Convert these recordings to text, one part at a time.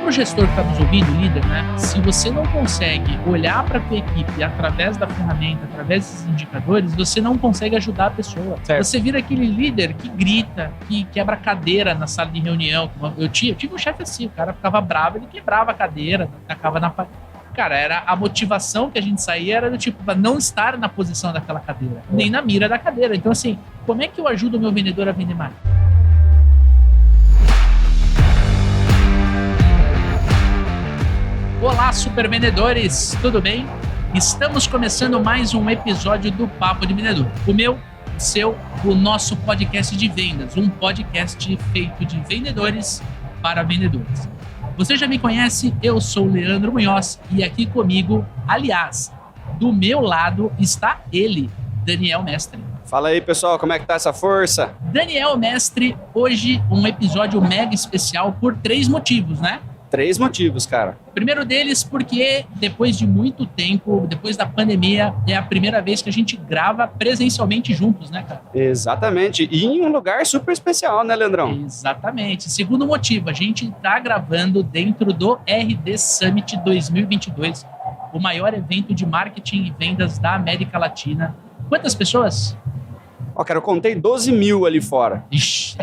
para o gestor que está nos ouvindo, líder, né? Se você não consegue olhar para a tua equipe através da ferramenta, através desses indicadores, você não consegue ajudar a pessoa. Certo. Você vira aquele líder que grita, que quebra a cadeira na sala de reunião. Eu tive um chefe assim, o cara ficava bravo, ele quebrava a cadeira, tacava na parede. Cara, era a motivação que a gente saía era do tipo, para não estar na posição daquela cadeira, nem na mira da cadeira. Então, assim, como é que eu ajudo o meu vendedor a vender mais? Olá, super vendedores, tudo bem? Estamos começando mais um episódio do Papo de Vendedor. O meu, o seu, o nosso podcast de vendas. Um podcast feito de vendedores para vendedores. Você já me conhece, eu sou o Leandro Munhoz e aqui comigo, aliás, do meu lado está ele, Daniel Mestre. Fala aí, pessoal, como é que tá essa força? Daniel Mestre, hoje um episódio mega especial por 3 motivos, né? 3 motivos, cara. O primeiro deles porque depois de muito tempo, depois da pandemia, é a primeira vez que a gente grava presencialmente juntos, né, cara? Exatamente. E em um lugar super especial, né, Leandrão? Exatamente. Segundo motivo, a gente tá gravando dentro do RD Summit 2022, o maior evento de marketing e vendas da América Latina. Quantas pessoas? Ó, cara, eu contei 12 mil ali fora. Ixi,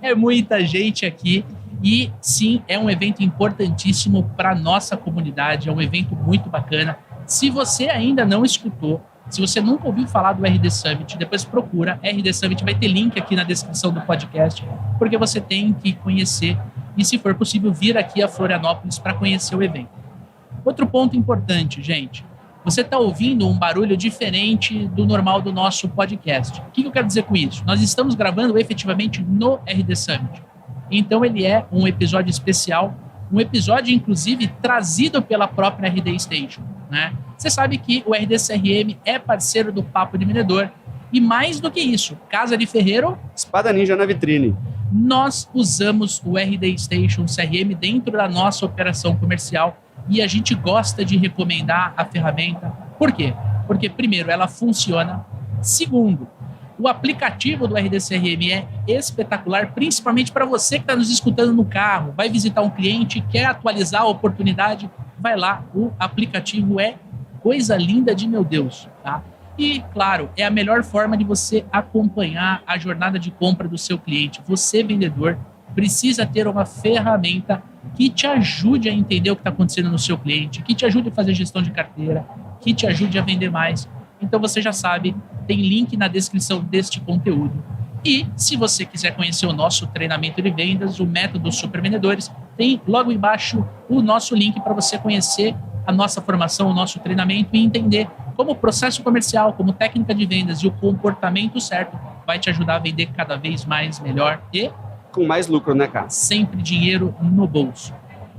é muita gente aqui. E sim, é um evento importantíssimo para a nossa comunidade, é um evento muito bacana. Se você ainda não escutou, se você nunca ouviu falar do RD Summit, depois procura RD Summit, vai ter link aqui na descrição do podcast, porque você tem que conhecer e, se for possível, vir aqui a Florianópolis para conhecer o evento. Outro ponto importante, gente, você está ouvindo um barulho diferente do normal do nosso podcast. O que eu quero dizer com isso? Nós estamos gravando efetivamente no RD Summit. Então ele é um episódio especial, um episódio inclusive trazido pela própria RD Station, né? Você sabe que o RD CRM é parceiro do Papo de Vendedor e mais do que isso, Casa de Ferreiro, Espada Ninja na vitrine. Nós usamos o RD Station CRM dentro da nossa operação comercial e a gente gosta de recomendar a ferramenta. Por quê? Porque primeiro, ela funciona. Segundo, o aplicativo do RD CRM é espetacular, principalmente para você que está nos escutando no carro, vai visitar um cliente, quer atualizar a oportunidade, vai lá, o aplicativo é coisa linda de meu Deus, tá? E, claro, é a melhor forma de você acompanhar a jornada de compra do seu cliente. Você, vendedor, precisa ter uma ferramenta que te ajude a entender o que está acontecendo no seu cliente, que te ajude a fazer gestão de carteira, que te ajude a vender mais. Então você já sabe, tem link na descrição deste conteúdo. E se você quiser conhecer o nosso treinamento de vendas, o método Super Vendedores, tem logo embaixo o nosso link para você conhecer a nossa formação, o nosso treinamento e entender como o processo comercial, como técnica de vendas e o comportamento certo vai te ajudar a vender cada vez mais, melhor e com mais lucro, né, cara? Sempre dinheiro no bolso.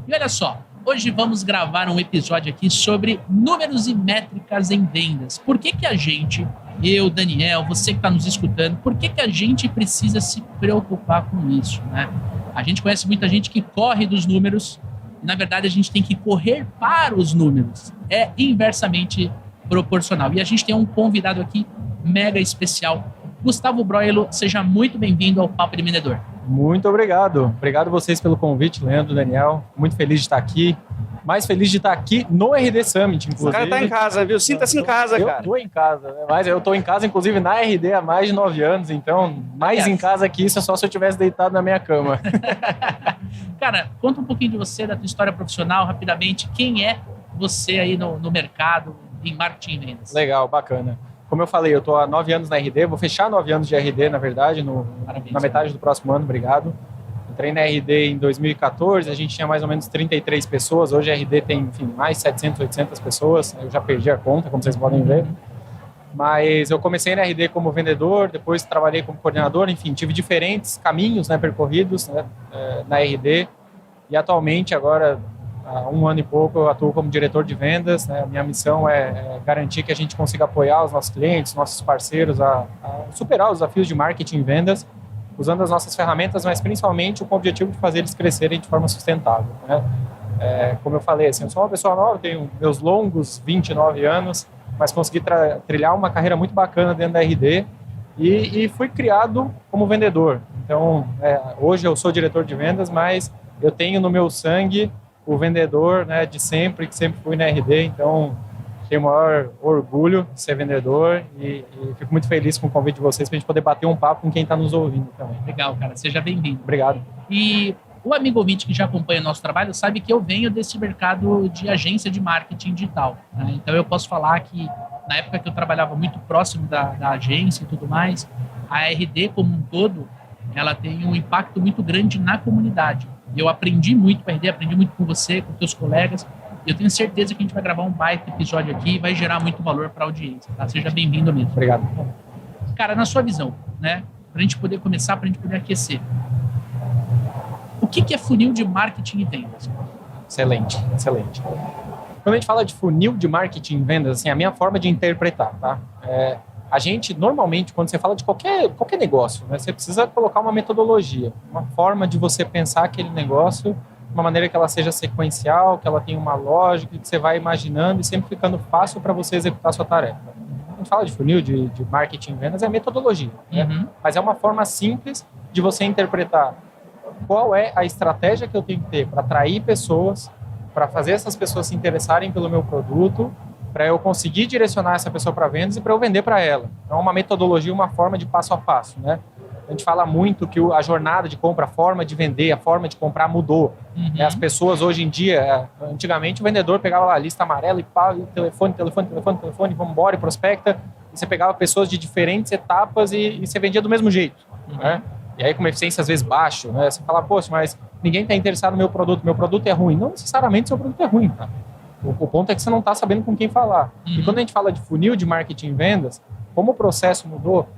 E olha só, hoje vamos gravar um episódio aqui sobre números e métricas em vendas. Por que a gente, eu, Daniel, você que está nos escutando, por que a gente precisa se preocupar com isso, né? A gente conhece muita gente que corre dos números e, na verdade, a gente tem que correr para os números. É inversamente proporcional. E a gente tem um convidado aqui mega especial. Gustavo Broilo, seja muito bem-vindo ao Papo de Vendedor. Muito obrigado. Obrigado vocês pelo convite, Leandro, Daniel. Muito feliz de estar aqui. Mais feliz de estar aqui no RD Summit, inclusive. O cara tá em casa, viu? Sinta-se em casa, cara. Eu tô em casa, né? Mas eu tô em casa, inclusive, na RD há mais de 9 anos, então mais em casa que isso é só se eu tivesse deitado na minha cama. Cara, conta um pouquinho de você, da tua história profissional, rapidamente. Quem é você aí no mercado, em marketing e vendas? Legal, bacana. Como eu falei, eu tô há 9 anos na RD, vou fechar 9 anos de RD, na verdade, na metade do próximo ano, obrigado. Entrei na RD em 2014, a gente tinha mais ou menos 33 pessoas, hoje a RD tem, enfim, mais 700, 800 pessoas, eu já perdi a conta, como vocês podem ver. Mas eu comecei na RD como vendedor, depois trabalhei como coordenador, enfim, tive diferentes caminhos, né, percorridos, né, na RD. E atualmente, agora, há 1 ano e pouco, eu atuo como diretor de vendas, né? A minha missão é garantir que a gente consiga apoiar os nossos clientes, nossos parceiros a superar os desafios de marketing e vendas, usando as nossas ferramentas, mas principalmente com o objetivo de fazer eles crescerem de forma sustentável, né? Como eu falei, assim, eu sou uma pessoa nova, tenho meus longos 29 anos, mas consegui trilhar uma carreira muito bacana dentro da RD e fui criado como vendedor. Então, hoje eu sou diretor de vendas, mas eu tenho no meu sangue o vendedor, né, de sempre, que sempre fui na RD, então tenho o maior orgulho de ser vendedor e fico muito feliz com o convite de vocês para a gente poder bater um papo com quem está nos ouvindo também. Legal, cara. Seja bem-vindo. Obrigado. E o amigo ouvinte que já acompanha o nosso trabalho sabe que eu venho desse mercado de agência de marketing digital, né? Então eu posso falar que na época que eu trabalhava muito próximo da agência e tudo mais, a RD como um todo, ela tem um impacto muito grande na comunidade. Eu aprendi muito com a RD, aprendi muito com você, com teus colegas. Eu tenho certeza que a gente vai gravar um baita episódio aqui e vai gerar muito valor para a audiência, tá? Seja bem-vindo mesmo. Obrigado. Cara, na sua visão, né? Para a gente poder começar, para a gente poder aquecer. O que é funil de marketing e vendas? Excelente. Quando a gente fala de funil de marketing e vendas, assim, a minha forma de interpretar, tá? A gente, normalmente, quando você fala de qualquer negócio, né, você precisa colocar uma metodologia, uma forma de você pensar aquele negócio de uma maneira que ela seja sequencial, que ela tenha uma lógica, que você vai imaginando e sempre ficando fácil para você executar a sua tarefa. A gente fala de funil, de marketing e vendas, é metodologia, né? Mas é uma forma simples de você interpretar qual é a estratégia que eu tenho que ter para atrair pessoas, para fazer essas pessoas se interessarem pelo meu produto, para eu conseguir direcionar essa pessoa para vendas e para eu vender para ela. Então, é uma metodologia, uma forma de passo a passo, né? A gente fala muito que a jornada de compra, a forma de vender, a forma de comprar mudou. As pessoas hoje em dia, antigamente o vendedor pegava lá a lista amarela e pá, e telefone, vamos embora e prospecta. E você pegava pessoas de diferentes etapas e você vendia do mesmo jeito, né? E aí com uma eficiência às vezes baixa, né? Você fala, poxa, mas ninguém está interessado no meu produto é ruim. Não necessariamente seu produto é ruim, tá? O ponto é que você não está sabendo com quem falar. E quando a gente fala de funil de marketing e vendas, como o processo mudou,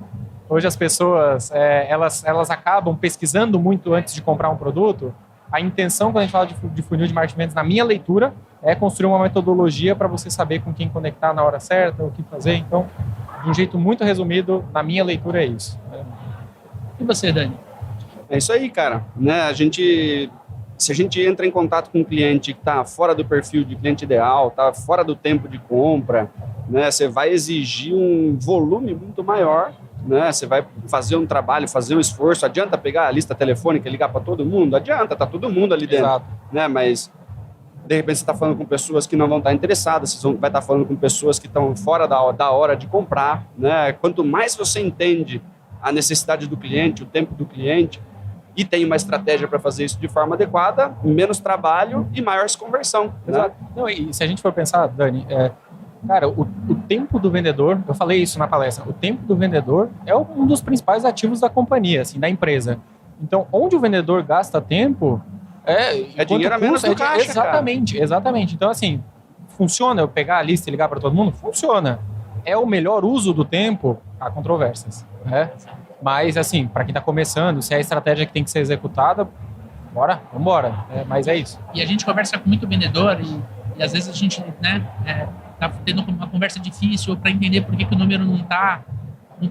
hoje as pessoas elas acabam pesquisando muito antes de comprar um produto. A intenção, quando a gente fala de funil de marketing e vendas, na minha leitura, é construir uma metodologia para você saber com quem conectar na hora certa, o que fazer. Então, de um jeito muito resumido, na minha leitura é isso. E você, Dani? É isso aí, cara. Né? Se a gente entra em contato com um cliente que está fora do perfil de cliente ideal, está fora do tempo de compra, né? Você vai exigir um volume muito maior, né? Você vai fazer um trabalho, fazer um esforço. Adianta pegar a lista telefônica e ligar para todo mundo? Adianta, tá todo mundo ali dentro. Exato. Né? Mas, de repente, você está falando com pessoas que não vão estar interessadas, você vai estar falando com pessoas que estão fora da hora de comprar, né? Quanto mais você entende a necessidade do cliente, o tempo do cliente, e tem uma estratégia para fazer isso de forma adequada, menos trabalho e maior conversão. Exato. Né? Não, e se a gente for pensar, Dani, cara, o tempo do vendedor, eu falei isso na palestra, o tempo do vendedor é um dos principais ativos da companhia, assim, da empresa. Então, onde o vendedor gasta tempo, é dinheiro a menos no caixa, exatamente. Então, assim, funciona eu pegar a lista e ligar para todo mundo? Funciona. É o melhor uso do tempo? Há controvérsias, né? Mas, assim, para quem está começando, se é a estratégia que tem que ser executada, vamos embora. Mas é isso. E a gente conversa com muito vendedor e às vezes a gente, né, tá tendo uma conversa difícil para entender por que o número não tá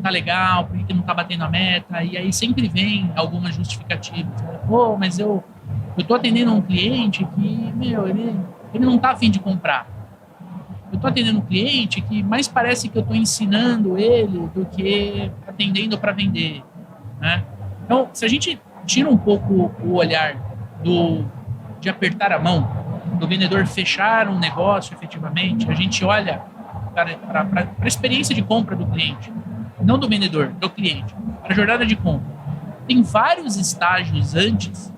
legal, por que não tá batendo a meta, e aí sempre vem alguma justificativa. Pô, mas eu tô atendendo um cliente que, ele não tá a fim de comprar. Eu tô atendendo um cliente que mais parece que eu tô ensinando ele do que atendendo para vender, né? Então, se a gente tira um pouco o olhar de apertar a mão, do vendedor fechar um negócio efetivamente, a gente olha para a experiência de compra do cliente, não do vendedor, do cliente, para a jornada de compra. Tem vários estágios antes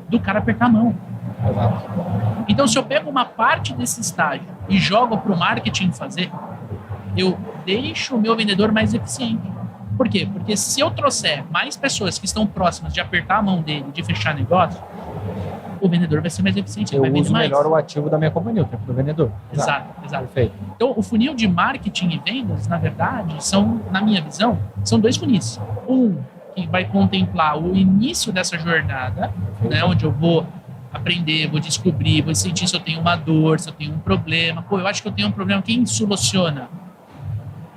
do cara apertar a mão. Exato. Então, se eu pego uma parte desse estágio e jogo para o marketing fazer, eu deixo o meu vendedor mais eficiente. Por quê? Porque se eu trouxer mais pessoas que estão próximas de apertar a mão dele, de fechar negócio, o vendedor vai ser mais eficiente, ele vai vender mais. Eu uso melhor o ativo da minha companhia, o tempo do vendedor. Exato. Perfeito. Então, o funil de marketing e vendas, na verdade, na minha visão, são dois funis. Um que vai contemplar o início dessa jornada, né, onde eu vou aprender, vou descobrir, vou sentir se eu tenho uma dor, se eu tenho um problema. Pô, eu acho que eu tenho um problema, quem soluciona?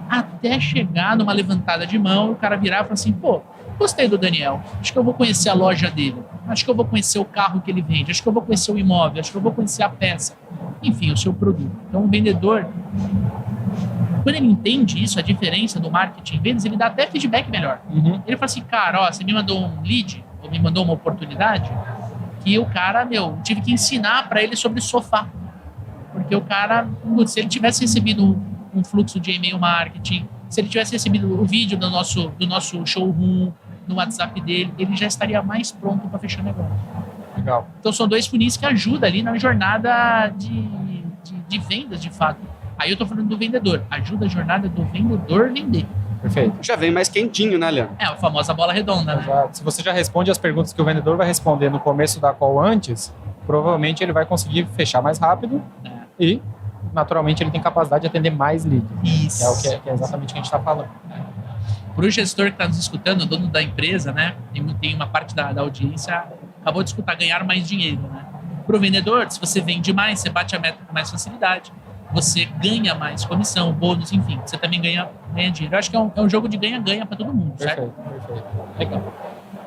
Até chegar numa levantada de mão, o cara virar e falar assim, pô, gostei do Daniel, acho que eu vou conhecer a loja dele, acho que eu vou conhecer o carro que ele vende, acho que eu vou conhecer o imóvel, acho que eu vou conhecer a peça, enfim, o seu produto. Então, o vendedor, quando ele entende isso, a diferença do marketing e vendas, ele dá até feedback melhor. Ele fala assim, cara, ó, você me mandou um lead, ou me mandou uma oportunidade, que o cara, tive que ensinar para ele sobre sofá. Porque o cara, se ele tivesse recebido um fluxo de e-mail marketing, se ele tivesse recebido o vídeo do nosso showroom, no WhatsApp dele, ele já estaria mais pronto para fechar negócio. Legal. Então são 2 funis que ajudam ali na jornada de vendas, de fato. Aí eu tô falando do vendedor. Ajuda a jornada do vendedor a vender. Perfeito. Já vem mais quentinho, né, Leandro? É a famosa bola redonda, né? Exato. Se você já responde as perguntas que o vendedor vai responder no começo da call antes, provavelmente ele vai conseguir fechar mais rápido e, naturalmente, ele tem capacidade de atender mais leads. Isso. Que é exatamente o que a gente está falando. Para o gestor que está nos escutando, o dono da empresa, né? Tem uma parte da audiência, acabou de escutar, ganhar mais dinheiro, né? Para o vendedor, se você vende mais, você bate a meta com mais facilidade, você ganha mais comissão, bônus, enfim, você também ganha dinheiro. Eu acho que é um jogo de ganha-ganha para todo mundo, certo? Perfeito. Legal.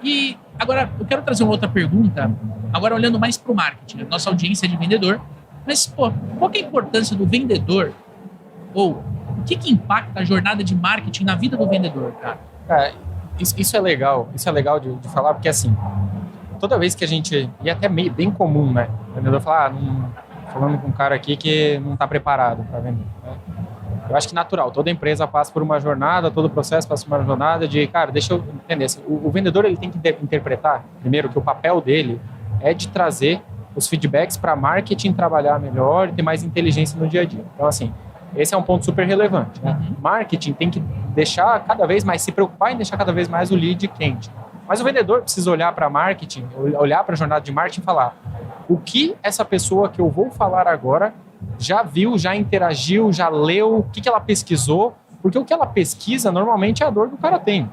E agora, eu quero trazer uma outra pergunta, agora olhando mais para o marketing. Nossa audiência é de vendedor, mas, qual que é a importância do vendedor? Ou o que impacta a jornada de marketing na vida do vendedor, cara? Isso é legal de falar, porque assim, toda vez que a gente, e é até bem comum, né? O vendedor falar, falando com um cara aqui que não está preparado para vender, né? Eu acho que natural, toda empresa passa por uma jornada, todo processo passa por uma jornada de, cara, deixa eu entender, assim, o vendedor ele tem que interpretar, primeiro, que o papel dele é de trazer os feedbacks para marketing trabalhar melhor e ter mais inteligência no dia a dia. Então, assim, esse é um ponto super relevante, né? Marketing tem que deixar cada vez mais, se preocupar em deixar cada vez mais o lead quente. Mas o vendedor precisa olhar para marketing, olhar para a jornada de marketing e falar o que essa pessoa que eu vou falar agora já viu, já interagiu, já leu, o que ela pesquisou, porque o que ela pesquisa normalmente é a dor que o cara tem.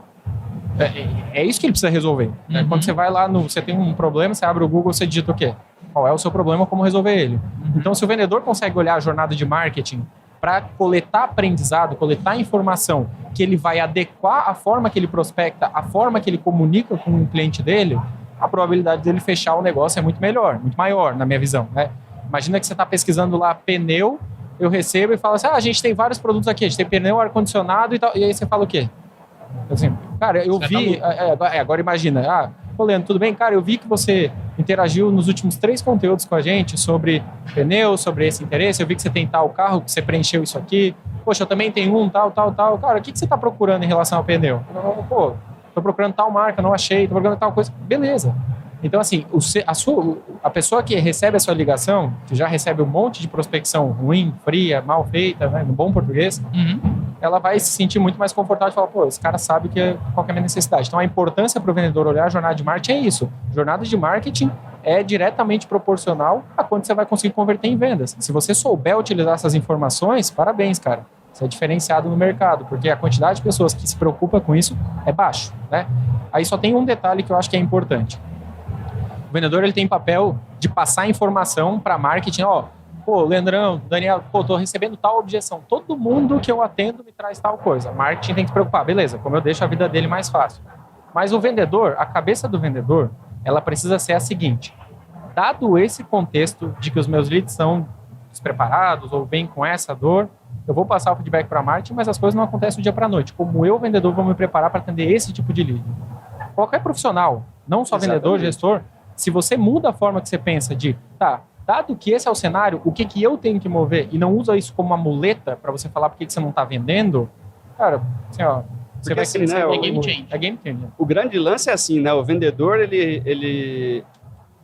É isso que ele precisa resolver. Né? Quando você vai lá, você tem um problema, você abre o Google, você digita o quê? Qual é o seu problema, como resolver ele. Então, se o vendedor consegue olhar a jornada de marketing para coletar aprendizado, coletar informação, que ele vai adequar a forma que ele prospecta, a forma que ele comunica com o cliente dele, a probabilidade dele fechar o negócio é muito melhor, muito maior, na minha visão, né? Imagina que você está pesquisando lá pneu, eu recebo e falo assim, a gente tem vários produtos aqui, a gente tem pneu, ar-condicionado e tal, e aí você fala o quê? Assim, cara, eu vi, agora imagina, Leandro, tudo bem? Cara, eu vi que você interagiu nos últimos 3 conteúdos com a gente sobre pneu, sobre esse interesse, eu vi que você tem tal carro, que você preencheu isso aqui, poxa, eu também tenho um, tal, cara, o que você está procurando em relação ao pneu? Pô, estou procurando tal marca, não achei, estou procurando tal coisa, beleza. Então, assim, a pessoa que recebe a sua ligação, que já recebe um monte de prospecção ruim, fria, mal feita, né, no bom português, ela vai se sentir muito mais confortável e falar, pô, esse cara sabe qual que é a minha necessidade. Então, a importância para o vendedor olhar a jornada de marketing é isso. Jornada de marketing é diretamente proporcional a quanto você vai conseguir converter em vendas. Se você souber utilizar essas informações, parabéns, cara. Você é diferenciado no mercado, porque a quantidade de pessoas que se preocupa com isso é baixo, né? Aí só tem um detalhe que eu acho que é importante. O vendedor ele tem papel de passar informação para marketing, pô, Leandrão, Daniel, tô recebendo tal objeção. Todo mundo que eu atendo me traz tal coisa. Marketing tem que se preocupar, beleza, como eu deixo a vida dele mais fácil. Mas o vendedor, a cabeça do vendedor, ela precisa ser a seguinte: dado esse contexto de que os meus leads são despreparados ou vêm com essa dor, eu vou passar o feedback para marketing, mas as coisas não acontecem do dia para a noite. Como eu, vendedor, vou me preparar para atender esse tipo de lead? Qualquer profissional, não só vendedor, gestor, se você muda a forma que você pensa de, dado que esse é o cenário, o que eu tenho que mover, e não usa isso como uma muleta para você falar por que você não está vendendo, cara, assim, você vai assim, né, é game changer. O grande lance é assim, né? O vendedor, ele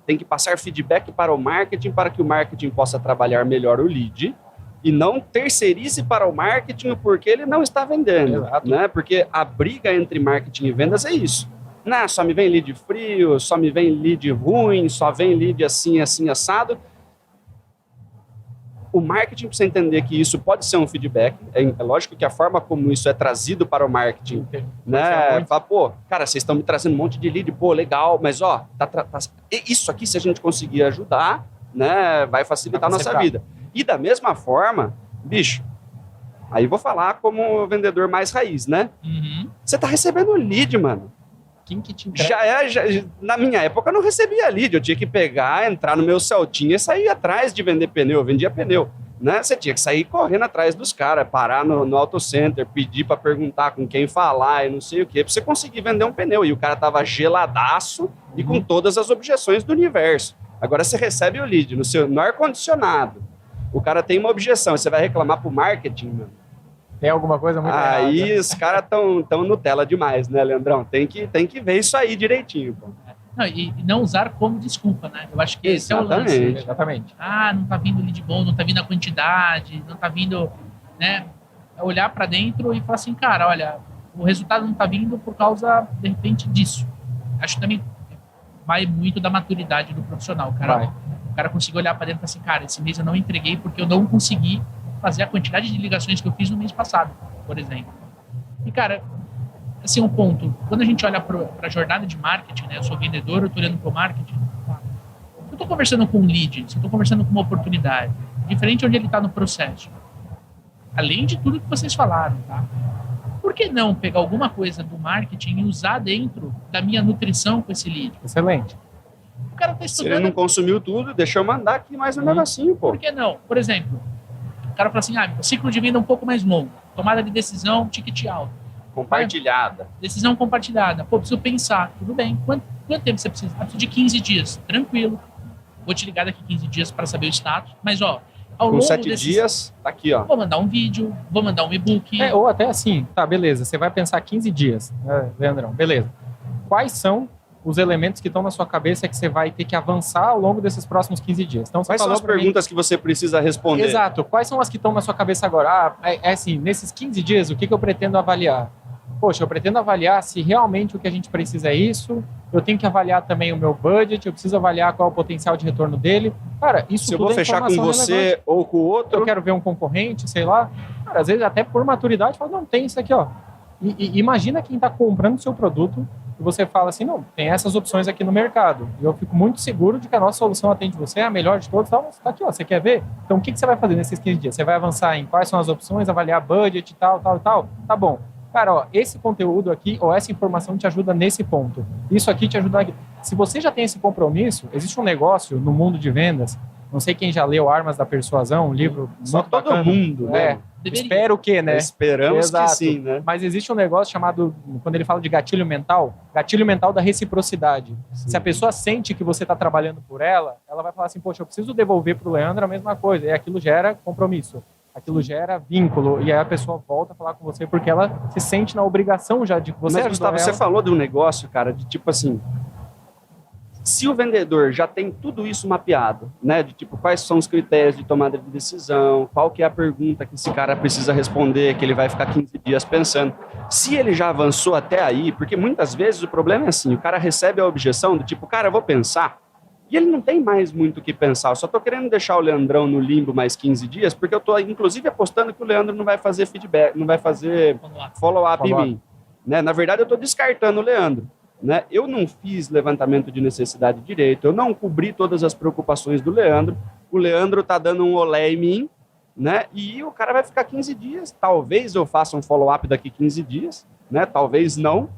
tem que passar feedback para o marketing para que o marketing possa trabalhar melhor o lead e não terceirize para o marketing porque ele não está vendendo. Exato. Né? Porque a briga entre marketing e vendas é isso. Não, só me vem lead frio, só me vem lead ruim, só vem lead assim, assado. O marketing precisa entender que isso pode ser um feedback. É lógico que a forma como isso é trazido para o marketing, né? Fala, pô, cara, vocês estão me trazendo um monte de lead, pô, legal, mas isso aqui, se a gente conseguir ajudar, né, vai facilitar a nossa vida. E da mesma forma, bicho, aí vou falar como vendedor mais raiz, né? Você tá recebendo lead, mano. Quem que te entrega? Na minha época eu não recebia lead, eu tinha que pegar, entrar no meu Celtinha e sair atrás de vender pneu, eu vendia pneu. né? Você tinha que sair correndo atrás dos caras, parar no auto center, pedir para perguntar com quem falar e não sei o quê, para você conseguir vender um pneu. E o cara tava geladaço e com todas as objeções do universo. Agora você recebe o lead no ar-condicionado. O cara tem uma objeção, você vai reclamar pro marketing, mano. Tem alguma coisa muito errada. Aí os caras tão Nutella demais, né, Leandrão? Tem que ver isso aí direitinho, pô. Não, e não usar como desculpa, né? Eu acho que esse é o lance. Exatamente. Não tá vindo lead bom, não tá vindo a quantidade, não tá vindo, né? Olhar para dentro e falar assim, cara, olha, o resultado não tá vindo por causa, de repente, disso. Acho que também vai muito da maturidade do profissional. O cara conseguiu olhar para dentro e falar assim, cara, esse mês eu não entreguei porque eu não consegui fazer a quantidade de ligações que eu fiz no mês passado, por exemplo. E, cara, assim, um ponto, quando a gente olha para a jornada de marketing, né, eu sou vendedor, eu estou olhando para o marketing, eu estou conversando com um lead, eu estou conversando com uma oportunidade, diferente onde ele está no processo. Além de tudo que vocês falaram, tá? Por que não pegar alguma coisa do marketing e usar dentro da minha nutrição com esse lead? Excelente. O cara está estudando... Se ele não consumiu tudo, deixa eu mandar aqui mais um negocinho, pô. Por que não? Por exemplo, o cara fala assim, ciclo de venda é um pouco mais longo, tomada de decisão, ticket alto. Compartilhada. Decisão compartilhada. Pô, preciso pensar. Tudo bem. Quanto tempo você precisa? Preciso de 15 dias. Tranquilo. Vou te ligar daqui 15 dias para saber o status. Mas, ao longo com 7 dias, tá aqui, ó. Vou mandar um vídeo, vou mandar um e-book. Ou até assim, tá, beleza. Você vai pensar 15 dias, Leandrão, beleza. Quais são os elementos que estão na sua cabeça que você vai ter que avançar ao longo desses próximos 15 dias? Então, quais são as perguntas que você precisa responder? Exato. Quais são as que estão na sua cabeça agora? Assim, nesses 15 dias, o que eu pretendo avaliar? Poxa, eu pretendo avaliar se realmente o que a gente precisa é isso, eu tenho que avaliar também o meu budget, eu preciso avaliar qual é o potencial de retorno dele. Cara, isso se tudo eu vou fechar com você relevante. Ou com o outro... Eu quero ver um concorrente, sei lá. Cara, às vezes até por maturidade, fala, não, tem isso aqui, ó. E imagina quem está comprando o seu produto e você fala assim, não, tem essas opções aqui no mercado. E eu fico muito seguro de que a nossa solução atende você, é a melhor de todas. Tá aqui, ó, você quer ver? Então, o que você vai fazer nesses 15 dias? Você vai avançar em quais são as opções, avaliar budget e tal. Tá bom. Cara, ó, esse conteúdo aqui, ou essa informação te ajuda nesse ponto. Isso aqui te ajuda aqui. Se você já tem esse compromisso, existe um negócio no mundo de vendas, não sei quem já leu Armas da Persuasão, um livro só muito todo bacana. Mundo, né? Espero que, né? Esperamos Exato. que sim, né? Mas existe um negócio chamado, quando ele fala de gatilho mental da reciprocidade. Sim. Se a pessoa sente que você está trabalhando por ela, ela vai falar assim, poxa, eu preciso devolver para o Leandro a mesma coisa. E aquilo gera compromisso. Aquilo gera vínculo, e aí a pessoa volta a falar com você porque ela se sente na obrigação já de que você... Mas, Gustavo, você falou de um negócio, cara, de tipo assim, se o vendedor já tem tudo isso mapeado, né, de tipo, quais são os critérios de tomada de decisão, qual que é a pergunta que esse cara precisa responder, que ele vai ficar 15 dias pensando, se ele já avançou até aí, porque muitas vezes o problema é assim, o cara recebe a objeção do tipo, cara, eu vou pensar, e ele não tem mais muito o que pensar. Eu só estou querendo deixar o Leandrão no limbo mais 15 dias, porque eu estou, inclusive, apostando que o Leandro não vai fazer feedback, não vai fazer follow-up em mim. Né? Na verdade, eu estou descartando o Leandro. Né? Eu não fiz levantamento de necessidade direito, eu não cobri todas as preocupações do Leandro. O Leandro está dando um olé em mim, né? E o cara vai ficar 15 dias. Talvez eu faça um follow-up daqui 15 dias, né? Talvez não.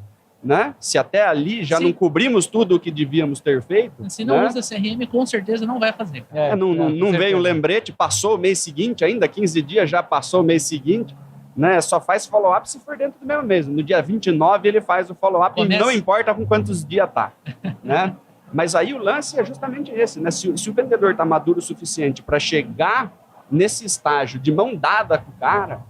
Né? Se até ali já não cobrimos tudo o que devíamos ter feito. Se não né? usa CRM, com certeza não vai fazer. Não veio um lembrete, passou o mês seguinte ainda, 15 dias já passou o mês seguinte, né? Só faz follow-up se for dentro do mesmo mês. No dia 29 ele faz o follow-up e não importa com quantos dias tá. Né? Mas aí o lance é justamente esse, né? Se o vendedor está maduro o suficiente para chegar nesse estágio de mão dada com o cara,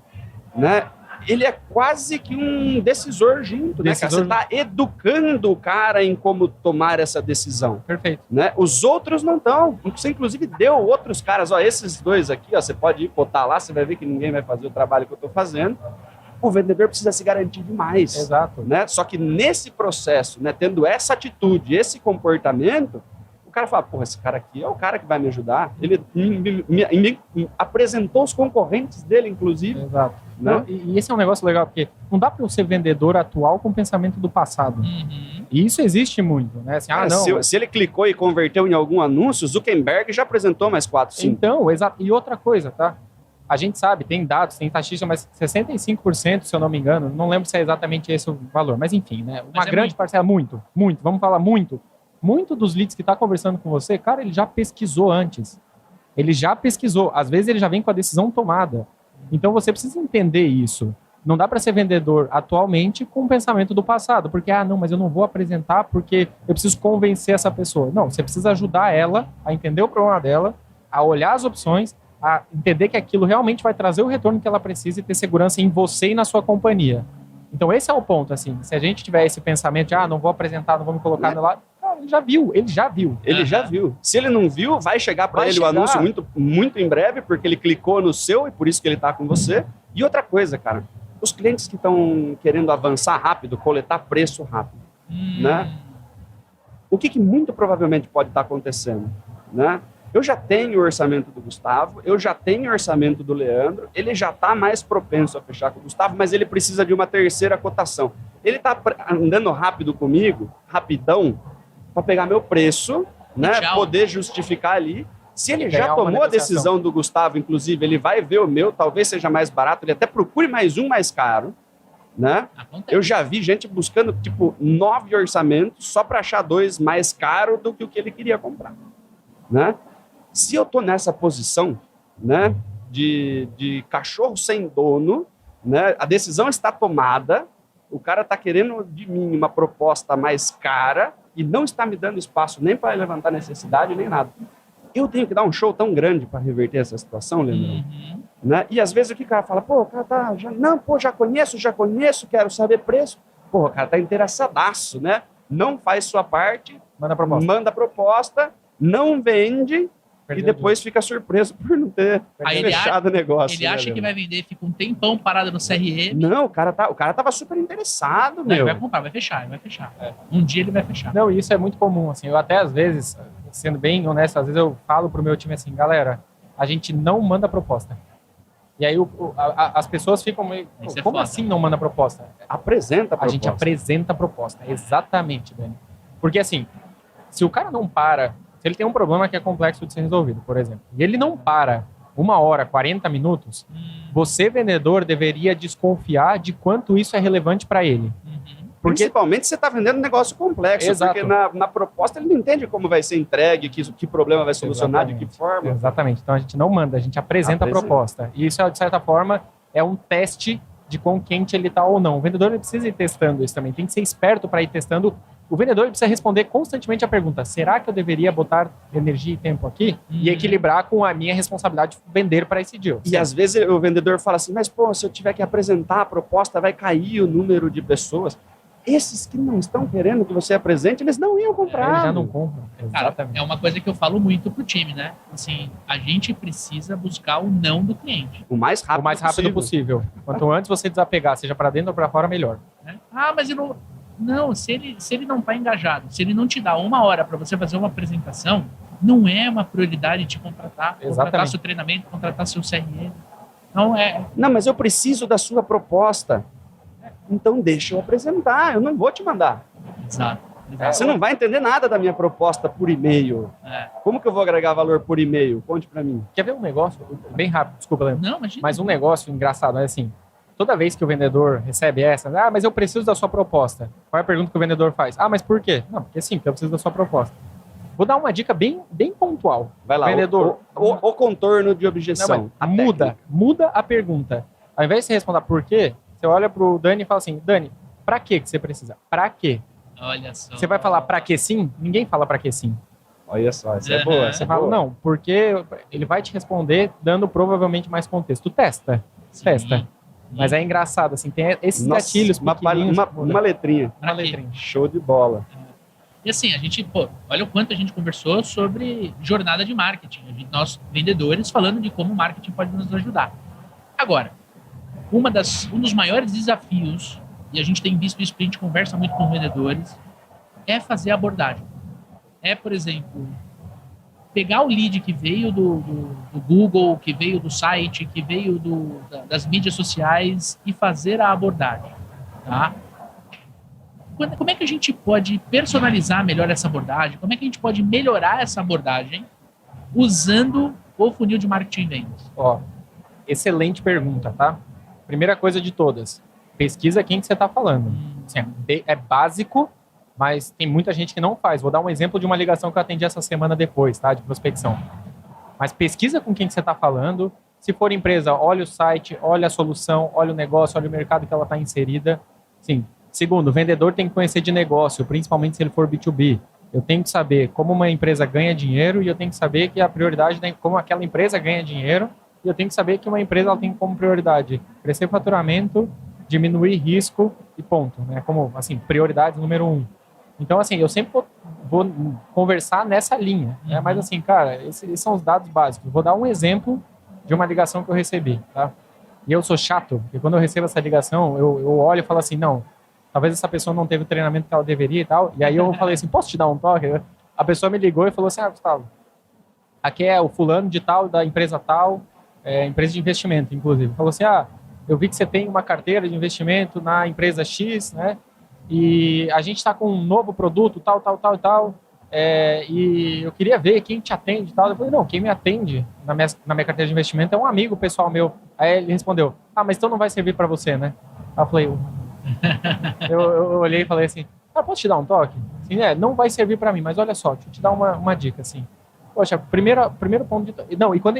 né? Ele é quase que um decisor junto, né, cara? Você está educando o cara em como tomar essa decisão. Perfeito. Né? Os outros não estão. Você, inclusive, deu outros caras, ó, esses dois aqui, ó, você pode ir botar lá, você vai ver que ninguém vai fazer o trabalho que eu estou fazendo. O vendedor precisa se garantir demais. Exato. Né? Só que nesse processo, né, tendo essa atitude, esse comportamento, o cara fala, porra, esse cara aqui é o cara que vai me ajudar. Ele me apresentou os concorrentes dele, inclusive. Exato. Né? Não, e esse é um negócio legal, porque não dá para eu ser vendedor atual com o pensamento do passado. Uhum. E isso existe muito, né? Assim, não, se ele clicou e converteu em algum anúncio, Zuckerberg já apresentou mais 4, 5. Então, exato. E outra coisa, tá? A gente sabe, tem dados, tem estatística, mas 65%, se eu não me engano, não lembro se é exatamente esse o valor, mas enfim, né? Uma grande parcela, muito, vamos falar muito dos leads que está conversando com você, cara, ele já pesquisou antes. Ele já pesquisou. Às vezes ele já vem com a decisão tomada. Então você precisa entender isso. Não dá para ser vendedor atualmente com o pensamento do passado. Porque, não, mas eu não vou apresentar porque eu preciso convencer essa pessoa. Não, você precisa ajudar ela a entender o problema dela, a olhar as opções, a entender que aquilo realmente vai trazer o retorno que ela precisa e ter segurança em você e na sua companhia. Então esse é o ponto, assim. Se a gente tiver esse pensamento de, não vou apresentar, não vou me colocar no lado, cara, ele já viu. Ele já viu. Se ele não viu, vai chegar para ele o anúncio muito em breve, porque ele clicou no seu e por isso que ele está com você. E outra coisa, cara, os clientes que estão querendo avançar rápido, coletar preço rápido, né? O que muito provavelmente pode estar acontecendo, né? Eu já tenho o orçamento do Gustavo, eu já tenho o orçamento do Leandro, ele já está mais propenso a fechar com o Gustavo, mas ele precisa de uma terceira cotação. Ele está andando rápido comigo, rapidão, para pegar meu preço, né? Poder justificar ali. Se ele já tomou a decisão do Gustavo, inclusive, ele vai ver o meu, talvez seja mais barato, ele até procure mais um mais caro, né? Eu já vi gente buscando, 9 orçamentos só para achar 2 mais caros do que o que ele queria comprar, né? Se eu tô nessa posição, né, de cachorro sem dono, né, a decisão está tomada, o cara está querendo de mim uma proposta mais cara e não está me dando espaço nem para levantar necessidade, nem nada. Eu tenho que dar um show tão grande para reverter essa situação, Leandro? Né? E às vezes o que o cara fala, o cara tá, já conheço, quero saber preço. O cara tá interessadaço, né? Não faz sua parte, manda proposta, não vende, e depois fica surpreso por não ter fechado o negócio. Ele acha que vai vender, fica um tempão parado no CRM. Não, o cara tava super interessado, meu. Ele vai comprar, vai fechar. Um dia ele vai fechar. Não, isso é muito comum, assim. Eu até, às vezes, sendo bem honesto, às vezes eu falo pro meu time assim, galera, a gente não manda proposta. E aí as pessoas ficam meio, como assim não manda proposta? Apresenta a proposta. A gente apresenta a proposta, exatamente, Dani. Porque assim, se o cara não para... Se ele tem um problema que é complexo de ser resolvido, por exemplo, e ele não para 1 hora, 40 minutos, você, vendedor, deveria desconfiar de quanto isso é relevante para ele. Porque... Principalmente se você está vendendo um negócio complexo. Exato. Porque na proposta ele não entende como vai ser entregue, que problema vai solucionar, de que forma. Exatamente. Então a gente não manda, a gente apresenta a proposta. E isso, de certa forma, é um teste de quão quente ele está ou não. O vendedor ele precisa ir testando isso também. Tem que ser esperto para ir testando. O vendedor ele precisa responder constantemente a pergunta: será que eu deveria botar energia e tempo aqui? E equilibrar com a minha responsabilidade de vender para esse deal. E às vezes o vendedor fala assim, mas se eu tiver que apresentar a proposta, vai cair o número de pessoas. Esses que não estão querendo que você apresente, eles não iam comprar. Eles já não compram. Exatamente. Cara, é uma coisa que eu falo muito pro time, né? Assim, a gente precisa buscar o não do cliente. O mais rápido possível. Quanto antes você desapegar, seja para dentro ou para fora, melhor. Mas eu não... Não, se ele não está engajado, se ele não te dá 1 hora para você fazer uma apresentação, não é uma prioridade te contratar. Exatamente. Contratar seu treinamento, contratar seu CRM. Não, mas eu preciso da sua proposta. Então deixa eu apresentar, eu não vou te mandar. Exato. Você não vai entender nada da minha proposta por e-mail. Como que eu vou agregar valor por e-mail? Conte para mim. Quer ver um negócio? Bem rápido, desculpa, Leandro. Não, imagina. Mas um negócio engraçado, é assim, toda vez que o vendedor recebe essa, mas eu preciso da sua proposta. Qual é a pergunta que o vendedor faz? Mas por quê? Não, porque sim, porque eu preciso da sua proposta. Vou dar uma dica bem pontual. Vai lá, vendedor, o contorno de objeção. Muda a pergunta. Ao invés de você responder por quê, você olha pro Dani e fala assim, Dani, pra que você precisa? Pra quê? Olha só. Você vai falar pra que sim? Ninguém fala pra que sim. Olha só, essa é boa. Você fala, não, porque ele vai te responder dando provavelmente mais contexto. Testa. Mas é engraçado, assim, tem esses gatilhos pequenininhos. Uma letrinha. Uma letrinha. Show de bola. E assim, a gente, olha o quanto a gente conversou sobre jornada de marketing. Nós, vendedores, falando de como o marketing pode nos ajudar. Agora, um dos maiores desafios, e a gente tem visto isso porque a gente conversa muito com os vendedores, é fazer a abordagem. Por exemplo, pegar o lead que veio do Google, que veio do site, que veio das mídias sociais e fazer a abordagem. Tá? Como é que a gente pode personalizar melhor essa abordagem? Como é que a gente pode melhorar essa abordagem usando o funil de marketing e vendas? Excelente pergunta, tá? Primeira coisa de todas, pesquisa quem que você está falando. Assim, é básico, mas tem muita gente que não faz. Vou dar um exemplo de uma ligação que eu atendi essa semana depois, tá? De prospecção. Mas pesquisa com quem que você está falando. Se for empresa, olha o site, olha a solução, olha o negócio, olha o mercado que ela está inserida. Sim. Segundo, o vendedor tem que conhecer de negócio, principalmente se ele for B2B. Eu tenho que saber como uma empresa ganha dinheiro e eu tenho que saber que a prioridade é como aquela empresa ganha dinheiro e eu tenho que saber que uma empresa ela tem como prioridade crescer faturamento, diminuir risco e ponto. Né? Como, assim, prioridade número 1. Então, assim, eu sempre vou conversar nessa linha. Né? Mas, assim, cara, esses são os dados básicos. Vou dar um exemplo de uma ligação que eu recebi, tá? E eu sou chato, porque quando eu recebo essa ligação, eu olho e falo assim, não, talvez essa pessoa não teve o treinamento que ela deveria e tal. E aí eu falei assim, posso te dar um toque? A pessoa me ligou e falou assim, Gustavo, aqui é o fulano de tal, da empresa tal, empresa de investimento, inclusive. Falou assim, eu vi que você tem uma carteira de investimento na empresa X, né? E a gente está com um novo produto, tal, e tal. E eu queria ver quem te atende e tal. Eu falei, não, quem me atende na minha carteira de investimento é um amigo pessoal meu. Aí ele respondeu, mas então não vai servir para você, né? Aí eu falei, eu olhei e falei assim, posso te dar um toque? Assim, não vai servir para mim, mas olha só, deixa eu te dar uma dica, assim. Poxa, primeiro ponto de... Não, e quando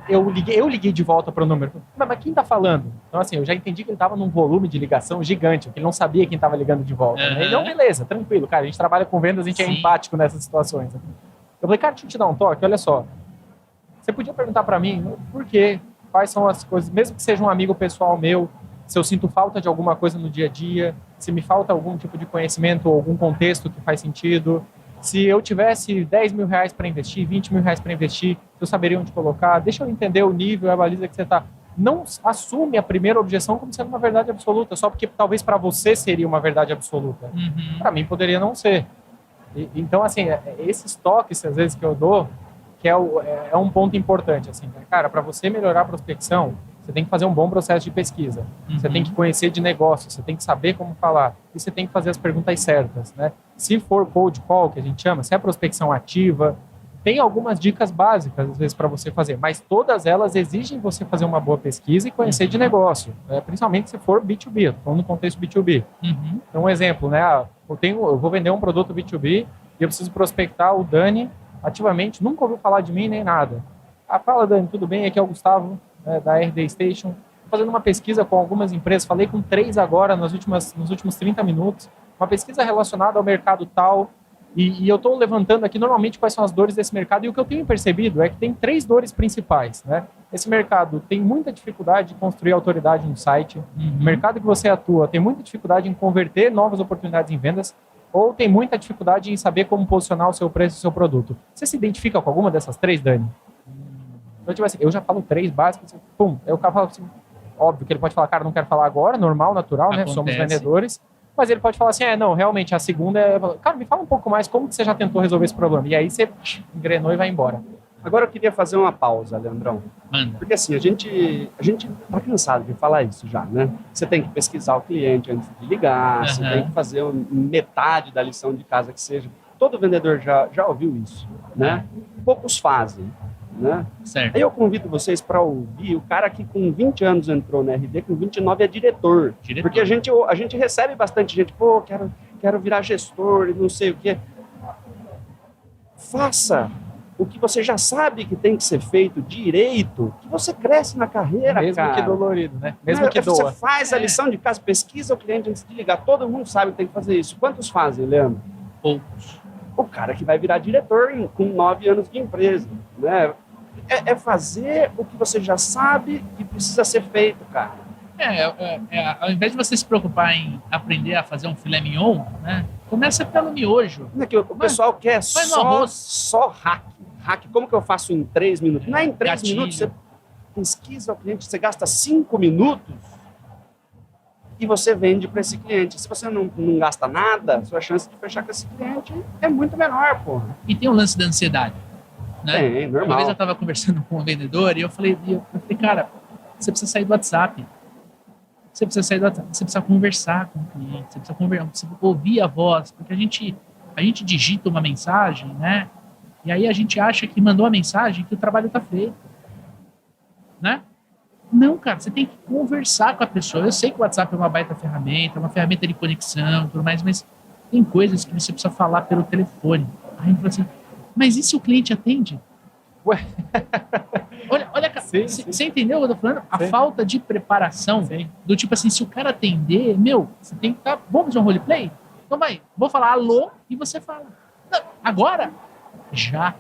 eu liguei de volta para o número. Mas quem tá falando? Então, assim, eu já entendi que ele tava num volume de ligação gigante, que ele não sabia quem tava ligando de volta. Né? Então, beleza, tranquilo, cara, a gente trabalha com vendas, a gente é empático nessas situações. Eu falei, cara, deixa eu te dar um toque, olha só. Você podia perguntar para mim por quê? Quais são as coisas, mesmo que seja um amigo pessoal meu, se eu sinto falta de alguma coisa no dia a dia, se me falta algum tipo de conhecimento ou algum contexto que faz sentido... Se eu tivesse 10 mil reais para investir, 20 mil reais para investir, eu saberia onde colocar. Deixa eu entender o nível, a baliza que você está. Não assume a primeira objeção como sendo uma verdade absoluta, só porque talvez para você seria uma verdade absoluta. Para mim poderia não ser. Então, assim, esses toques, às vezes, que eu dou, que é um ponto importante. Assim, né? Cara, para você melhorar a prospecção, você tem que fazer um bom processo de pesquisa. Você tem que conhecer de negócio, você tem que saber como falar. E você tem que fazer as perguntas certas, né? Se for cold call, que a gente chama, se é prospecção ativa, tem algumas dicas básicas, às vezes, para você fazer. Mas todas elas exigem você fazer uma boa pesquisa e conhecer de negócio. Principalmente se for B2B, eu tô falando no contexto B2B. Então, um exemplo, né? Eu vou vender um produto B2B e eu preciso prospectar o Dani ativamente. Nunca ouviu falar de mim nem nada. Fala, Dani, tudo bem? Aqui é o Gustavo, da RD Station, fazendo uma pesquisa com algumas empresas, falei com 3 agora nos últimos 30 minutos, uma pesquisa relacionada ao mercado tal, e eu estou levantando aqui normalmente quais são as dores desse mercado, e o que eu tenho percebido é que tem 3 dores principais, né? Esse mercado tem muita dificuldade de construir autoridade no site, o mercado que você atua tem muita dificuldade em converter novas oportunidades em vendas, ou tem muita dificuldade em saber como posicionar o seu preço e o seu produto. Você se identifica com alguma dessas 3, Dani? Então, tipo assim, eu já falo 3 básicos, pum, aí o cara fala assim, óbvio que ele pode falar, cara, não quero falar agora, normal, natural, né, somos vendedores, mas ele pode falar assim, não, realmente, a segunda cara, me fala um pouco mais, como que você já tentou resolver esse problema? E aí você engrenou e vai embora. Agora eu queria fazer uma pausa, Leandrão. Manda. Porque assim, a gente tá cansado de falar isso já, né? Você tem que pesquisar o cliente antes de ligar, você tem que fazer metade da lição de casa que seja. Todo vendedor já ouviu isso, né? Poucos fazem. Né? Certo. Aí eu convido vocês para ouvir o cara que com 20 anos entrou na RD, com 29 é diretor. Porque a gente recebe bastante gente, quero virar gestor e não sei o quê. Faça o que você já sabe que tem que ser feito direito, que você cresce na carreira, mesmo cara. Que dolorido, né? Mesmo que doa. Você faz a lição de casa, pesquisa o cliente antes de ligar. Todo mundo sabe que tem que fazer isso. Quantos fazem, Leandro? Poucos. O cara que vai virar diretor com 9 anos de empresa, né? É fazer o que você já sabe que precisa ser feito, cara. Ao invés de você se preocupar em aprender a fazer um filé mignon, né? Começa pelo miojo. Não é que o pessoal quer só hack. Como que eu faço em 3 minutos? Não é em 3 minutos, você pesquisa o cliente, você gasta 5 minutos e você vende para esse cliente. Se você não gasta nada, sua chance de fechar com esse cliente é muito menor, porra. E tem o lance da ansiedade, né? Normal. Uma vez eu estava conversando com um vendedor e eu falei, cara, você precisa sair do WhatsApp. Você precisa conversar com o cliente, você precisa ouvir a voz, porque a gente digita uma mensagem, né? E aí a gente acha que mandou a mensagem que o trabalho está feito, né? Não, cara, você tem que conversar com a pessoa. Eu sei que o WhatsApp é uma baita ferramenta, uma ferramenta de conexão e tudo mais, mas tem coisas que você precisa falar pelo telefone. Aí a gente fala assim, mas e se o cliente atende? Olha, cara, você entendeu o que eu tô falando? A falta de preparação, do tipo assim, se o cara atender, você tem que estar... Vamos fazer um roleplay? Então vou falar alô e você fala. Não, agora, já.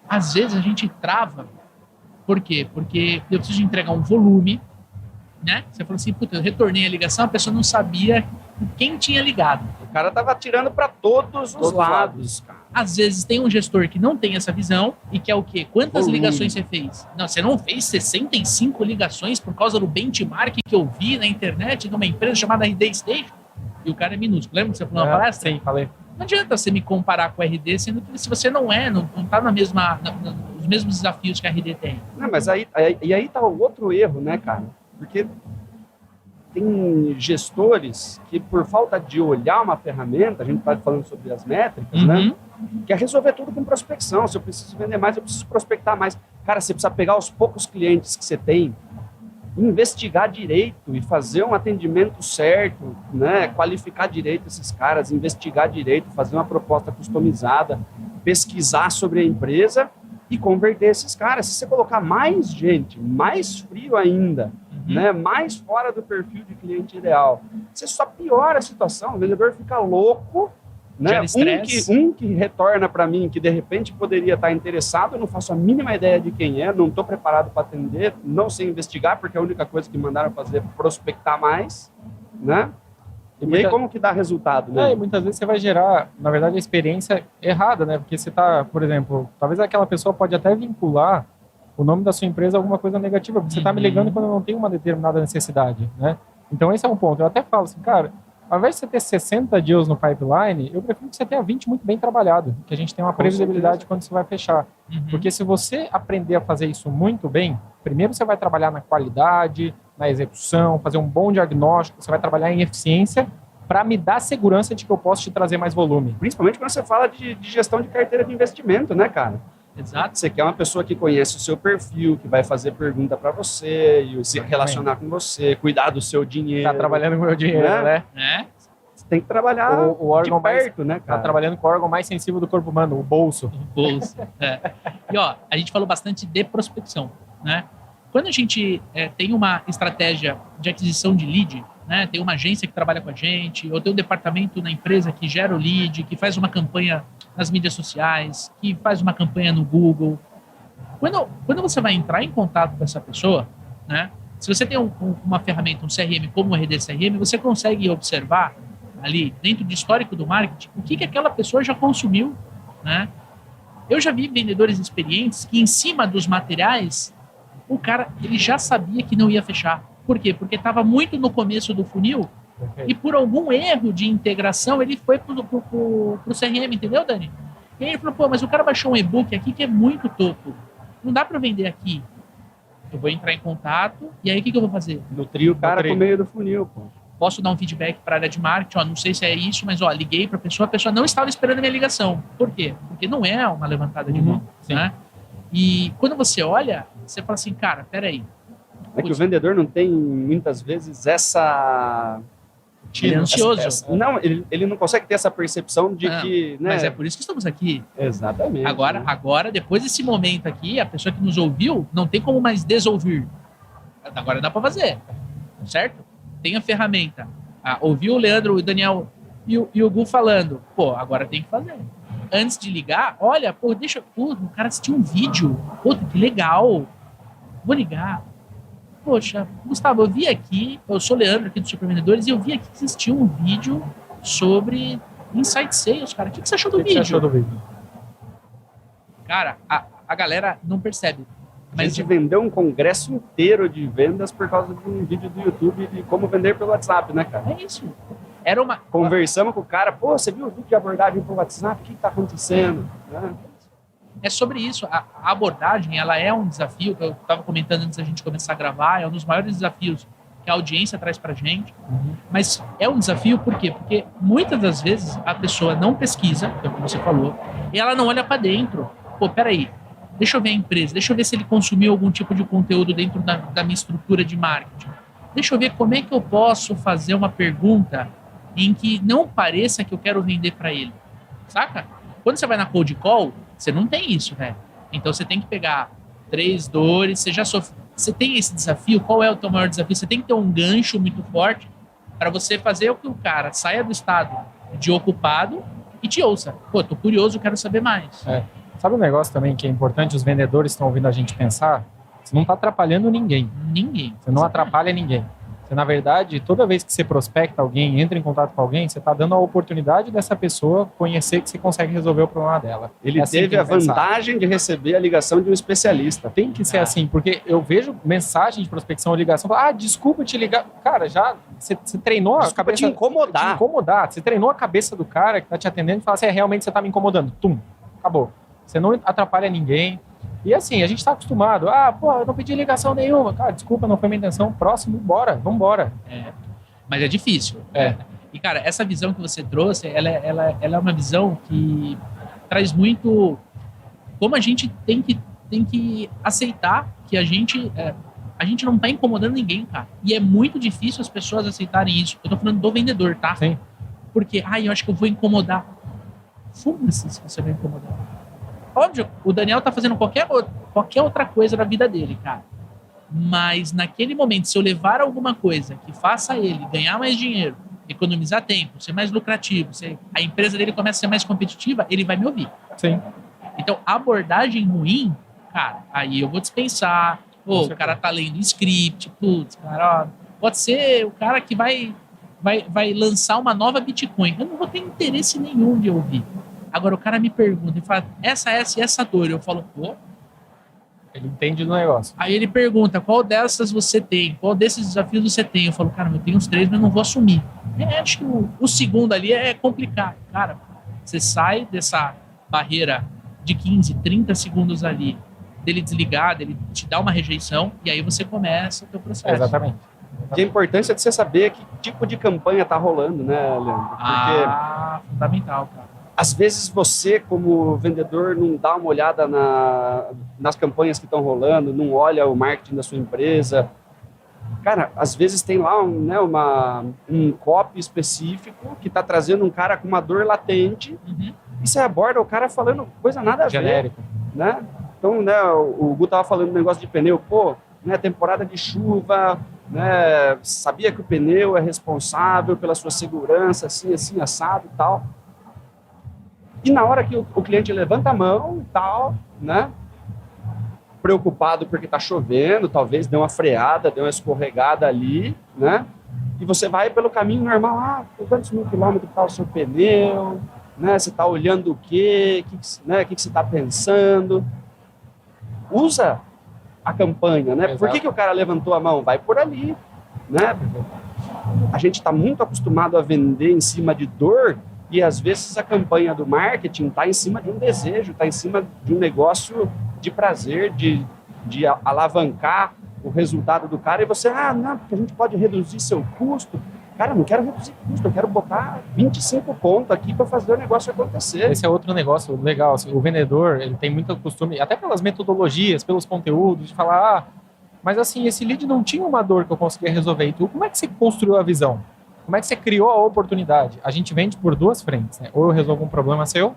Às vezes a gente trava. Por quê? Porque eu preciso entregar um volume, né? Você falou assim, puta, eu retornei a ligação, a pessoa não sabia quem tinha ligado. O cara tava atirando para todos os lados, cara. Às vezes tem um gestor que não tem essa visão e quer o quê? Quantas ligações você fez? Não, você não fez 65 ligações por causa do benchmark que eu vi na internet de uma empresa chamada RD Station? E o cara é minúsculo. Lembra que você falou na palestra? Sim, falei. Não adianta você me comparar com o RD, sendo que se você não tá nos mesmos desafios que a RD tem. Não, mas aí tá o outro erro, né, cara? Porque tem gestores que, por falta de olhar uma ferramenta, a gente está falando sobre as métricas, né? Quer resolver tudo com prospecção. Se eu preciso vender mais, eu preciso prospectar mais. Cara, você precisa pegar os poucos clientes que você tem, investigar direito e fazer um atendimento certo, né? Qualificar direito esses caras, investigar direito, fazer uma proposta customizada, pesquisar sobre a empresa e converter esses caras. Se você colocar mais gente, mais frio ainda, né, mais fora do perfil de cliente ideal, você só piora a situação. O vendedor fica louco, né? Um que retorna para mim, que de repente poderia estar interessado, eu não faço a mínima ideia de quem é, não estou preparado para atender, não sei investigar, porque a única coisa que mandaram fazer é prospectar mais, né? E aí como que dá resultado, né? E muitas vezes você vai gerar, na verdade, a experiência errada, né? Porque você tá, por exemplo, talvez aquela pessoa pode até vincular o nome da sua empresa a alguma coisa negativa, porque você tá me ligando quando não tem uma determinada necessidade, né? Então esse é um ponto. Eu até falo assim, cara, ao invés de você ter 60 deals no pipeline, eu prefiro que você tenha 20 muito bem trabalhado, que a gente tenha uma previsibilidade quando você vai fechar. Porque se você aprender a fazer isso muito bem, primeiro você vai trabalhar na qualidade, na execução, fazer um bom diagnóstico, você vai trabalhar em eficiência para me dar segurança de que eu posso te trazer mais volume. Principalmente quando você fala de gestão de carteira de investimento, né, cara? Exato. Você quer uma pessoa que conhece o seu perfil, que vai fazer pergunta para você, e se relacionar com você, cuidar do seu dinheiro. Tá trabalhando com o meu dinheiro, né? Você tem que trabalhar o órgão de perto, né, cara? Tá trabalhando com o órgão mais sensível do corpo humano, o bolso. O bolso, E, a gente falou bastante de prospecção, né? Quando a gente tem uma estratégia de aquisição de lead, né? Tem uma agência que trabalha com a gente, ou tem um departamento na empresa que gera o lead, que faz uma campanha nas mídias sociais, que faz uma campanha no Google. Quando você vai entrar em contato com essa pessoa, né? Se você tem uma ferramenta, um CRM como o RD CRM, você consegue observar ali, dentro do histórico do marketing, o que aquela pessoa já consumiu, né? Eu já vi vendedores experientes que, em cima dos materiais, o cara ele já sabia que não ia fechar. Por quê? Porque estava muito no começo do funil e por algum erro de integração ele foi pro CRM, entendeu, Dani? E aí ele falou, mas o cara baixou um e-book aqui que é muito topo. Não dá para vender aqui. Eu vou entrar em contato e aí o que eu vou fazer? Nutrir o cara com o meio do funil, pô. Posso dar um feedback para a área de marketing, não sei se é isso, mas liguei para a pessoa não estava esperando a minha ligação. Por quê? Porque não é uma levantada de mão, né? E quando você olha, você fala assim, cara, peraí. É que o vendedor não tem, muitas vezes, essa... Ele é ansioso. Não, ele não consegue ter essa percepção de que... Né? Mas é por isso que estamos aqui. Exatamente. Agora, depois desse momento aqui, a pessoa que nos ouviu não tem como mais desouvir. Agora dá para fazer, certo? Tem a ferramenta. Ouviu o Leandro, o Daniel e o Gu falando. Agora tem que fazer. Antes de ligar, olha, o cara assistiu um vídeo. Que legal. Vou ligar. Poxa, Gustavo, eu vi aqui, eu sou o Leandro aqui do Supervendedores, e eu vi aqui que existia um vídeo sobre Insight Sales, cara. O que você achou do vídeo? Você achou do vídeo? Cara, a galera não percebe. Mas a gente vendeu um congresso inteiro de vendas por causa de um vídeo do YouTube de como vender pelo WhatsApp, né, cara? É isso. Conversamos com o cara, você viu o vídeo de abordagem pelo WhatsApp? O que está acontecendo? É sobre isso. A abordagem, ela é um desafio, que eu estava comentando antes da gente começar a gravar, é um dos maiores desafios que a audiência traz pra gente. Mas é um desafio por quê? Porque muitas das vezes a pessoa não pesquisa, como você falou, e ela não olha para dentro. Peraí, deixa eu ver a empresa, deixa eu ver se ele consumiu algum tipo de conteúdo dentro da minha estrutura de marketing. Deixa eu ver como é que eu posso fazer uma pergunta em que não pareça que eu quero vender para ele. Saca? Quando você vai na cold call, você não tem isso, velho. Então você tem que pegar 3 dores, você tem esse desafio, qual é o teu maior desafio? Você tem que ter um gancho muito forte para você fazer com que o cara saia do estado de ocupado e te ouça. Pô, tô curioso, quero saber mais. Sabe um negócio também que é importante, os vendedores estão ouvindo a gente pensar? Você não está atrapalhando ninguém. Ninguém. Você não atrapalha ninguém. Você, na verdade, toda vez que você prospecta alguém, entra em contato com alguém, você está dando a oportunidade dessa pessoa conhecer que você consegue resolver o problema dela. Ele teve a vantagem de receber a ligação de um especialista. Tem que ser assim, porque eu vejo mensagem de prospecção ou ligação, desculpa te ligar. Cara, já você treinou a cabeça... te incomodar. Você treinou a cabeça do cara que está te atendendo e fala assim, realmente você está me incomodando. Tum, acabou. Você não atrapalha ninguém. E assim, a gente tá acostumado. Eu não pedi ligação nenhuma. Cara, desculpa, não foi minha intenção. Próximo, vambora. Mas é difícil. E, cara, essa visão que você trouxe, ela é uma visão que traz muito... Como a gente tem que aceitar que a gente não tá incomodando ninguém, cara. E é muito difícil as pessoas aceitarem isso. Eu tô falando do vendedor, tá? Sim. Porque, eu acho que eu vou incomodar. Fuma-se se você vai incomodar. Óbvio, o Daniel tá fazendo qualquer outra coisa na vida dele, cara. Mas naquele momento, se eu levar alguma coisa que faça ele ganhar mais dinheiro, economizar tempo, ser mais lucrativo, a empresa dele começa a ser mais competitiva, ele vai me ouvir. Sim. Então, abordagem ruim, cara, aí eu vou dispensar. O cara tá lendo script, putz, cara, pode ser o cara que vai lançar uma nova Bitcoin. Eu não vou ter interesse nenhum de ouvir. Agora o cara me pergunta e fala, essa dor. Eu falo, pô. Ele entende do negócio. Aí ele pergunta, qual dessas você tem? Qual desses desafios você tem? Eu falo, cara, eu tenho uns 3, mas não vou assumir. Acho que o segundo ali é complicado. Cara, você sai dessa barreira de 15, 30 segundos ali, dele desligar, dele te dar uma rejeição, e aí você começa o teu processo. Exatamente. E a importância de você saber que tipo de campanha tá rolando, né, Leandro? Porque fundamental, cara. Às vezes você, como vendedor, não dá uma olhada nas campanhas que estão rolando, não olha o marketing da sua empresa. Cara, às vezes tem lá um copy específico que está trazendo um cara com uma dor latente e você aborda o cara falando coisa nada a ver. Genérico. Né? Então, o Gu estava falando do negócio de pneu. Pô, temporada de chuva, sabia que o pneu é responsável pela sua segurança, assim, assado e tal. E na hora que o cliente levanta a mão e tal, preocupado porque está chovendo, talvez deu uma freada, deu uma escorregada ali, e você vai pelo caminho normal, quantos mil quilômetros está o seu pneu, você está olhando o quê, o que você está pensando. Usa a campanha, Por que o cara levantou a mão? Vai por ali, A gente está muito acostumado a vender em cima de dor. E, às vezes, a campanha do marketing está em cima de um desejo, está em cima de um negócio de prazer, de alavancar o resultado do cara. E você, não, porque a gente pode reduzir seu custo. Cara, eu não quero reduzir custo, eu quero botar 25 pontos aqui para fazer o negócio acontecer. Esse é outro negócio legal. Assim, o vendedor, ele tem muito costume, até pelas metodologias, pelos conteúdos, de falar, mas assim, esse lead não tinha uma dor que eu conseguia resolver. Então, como é que você construiu a visão? Como é que você criou a oportunidade? A gente vende por 2 frentes, Ou eu resolvo um problema seu,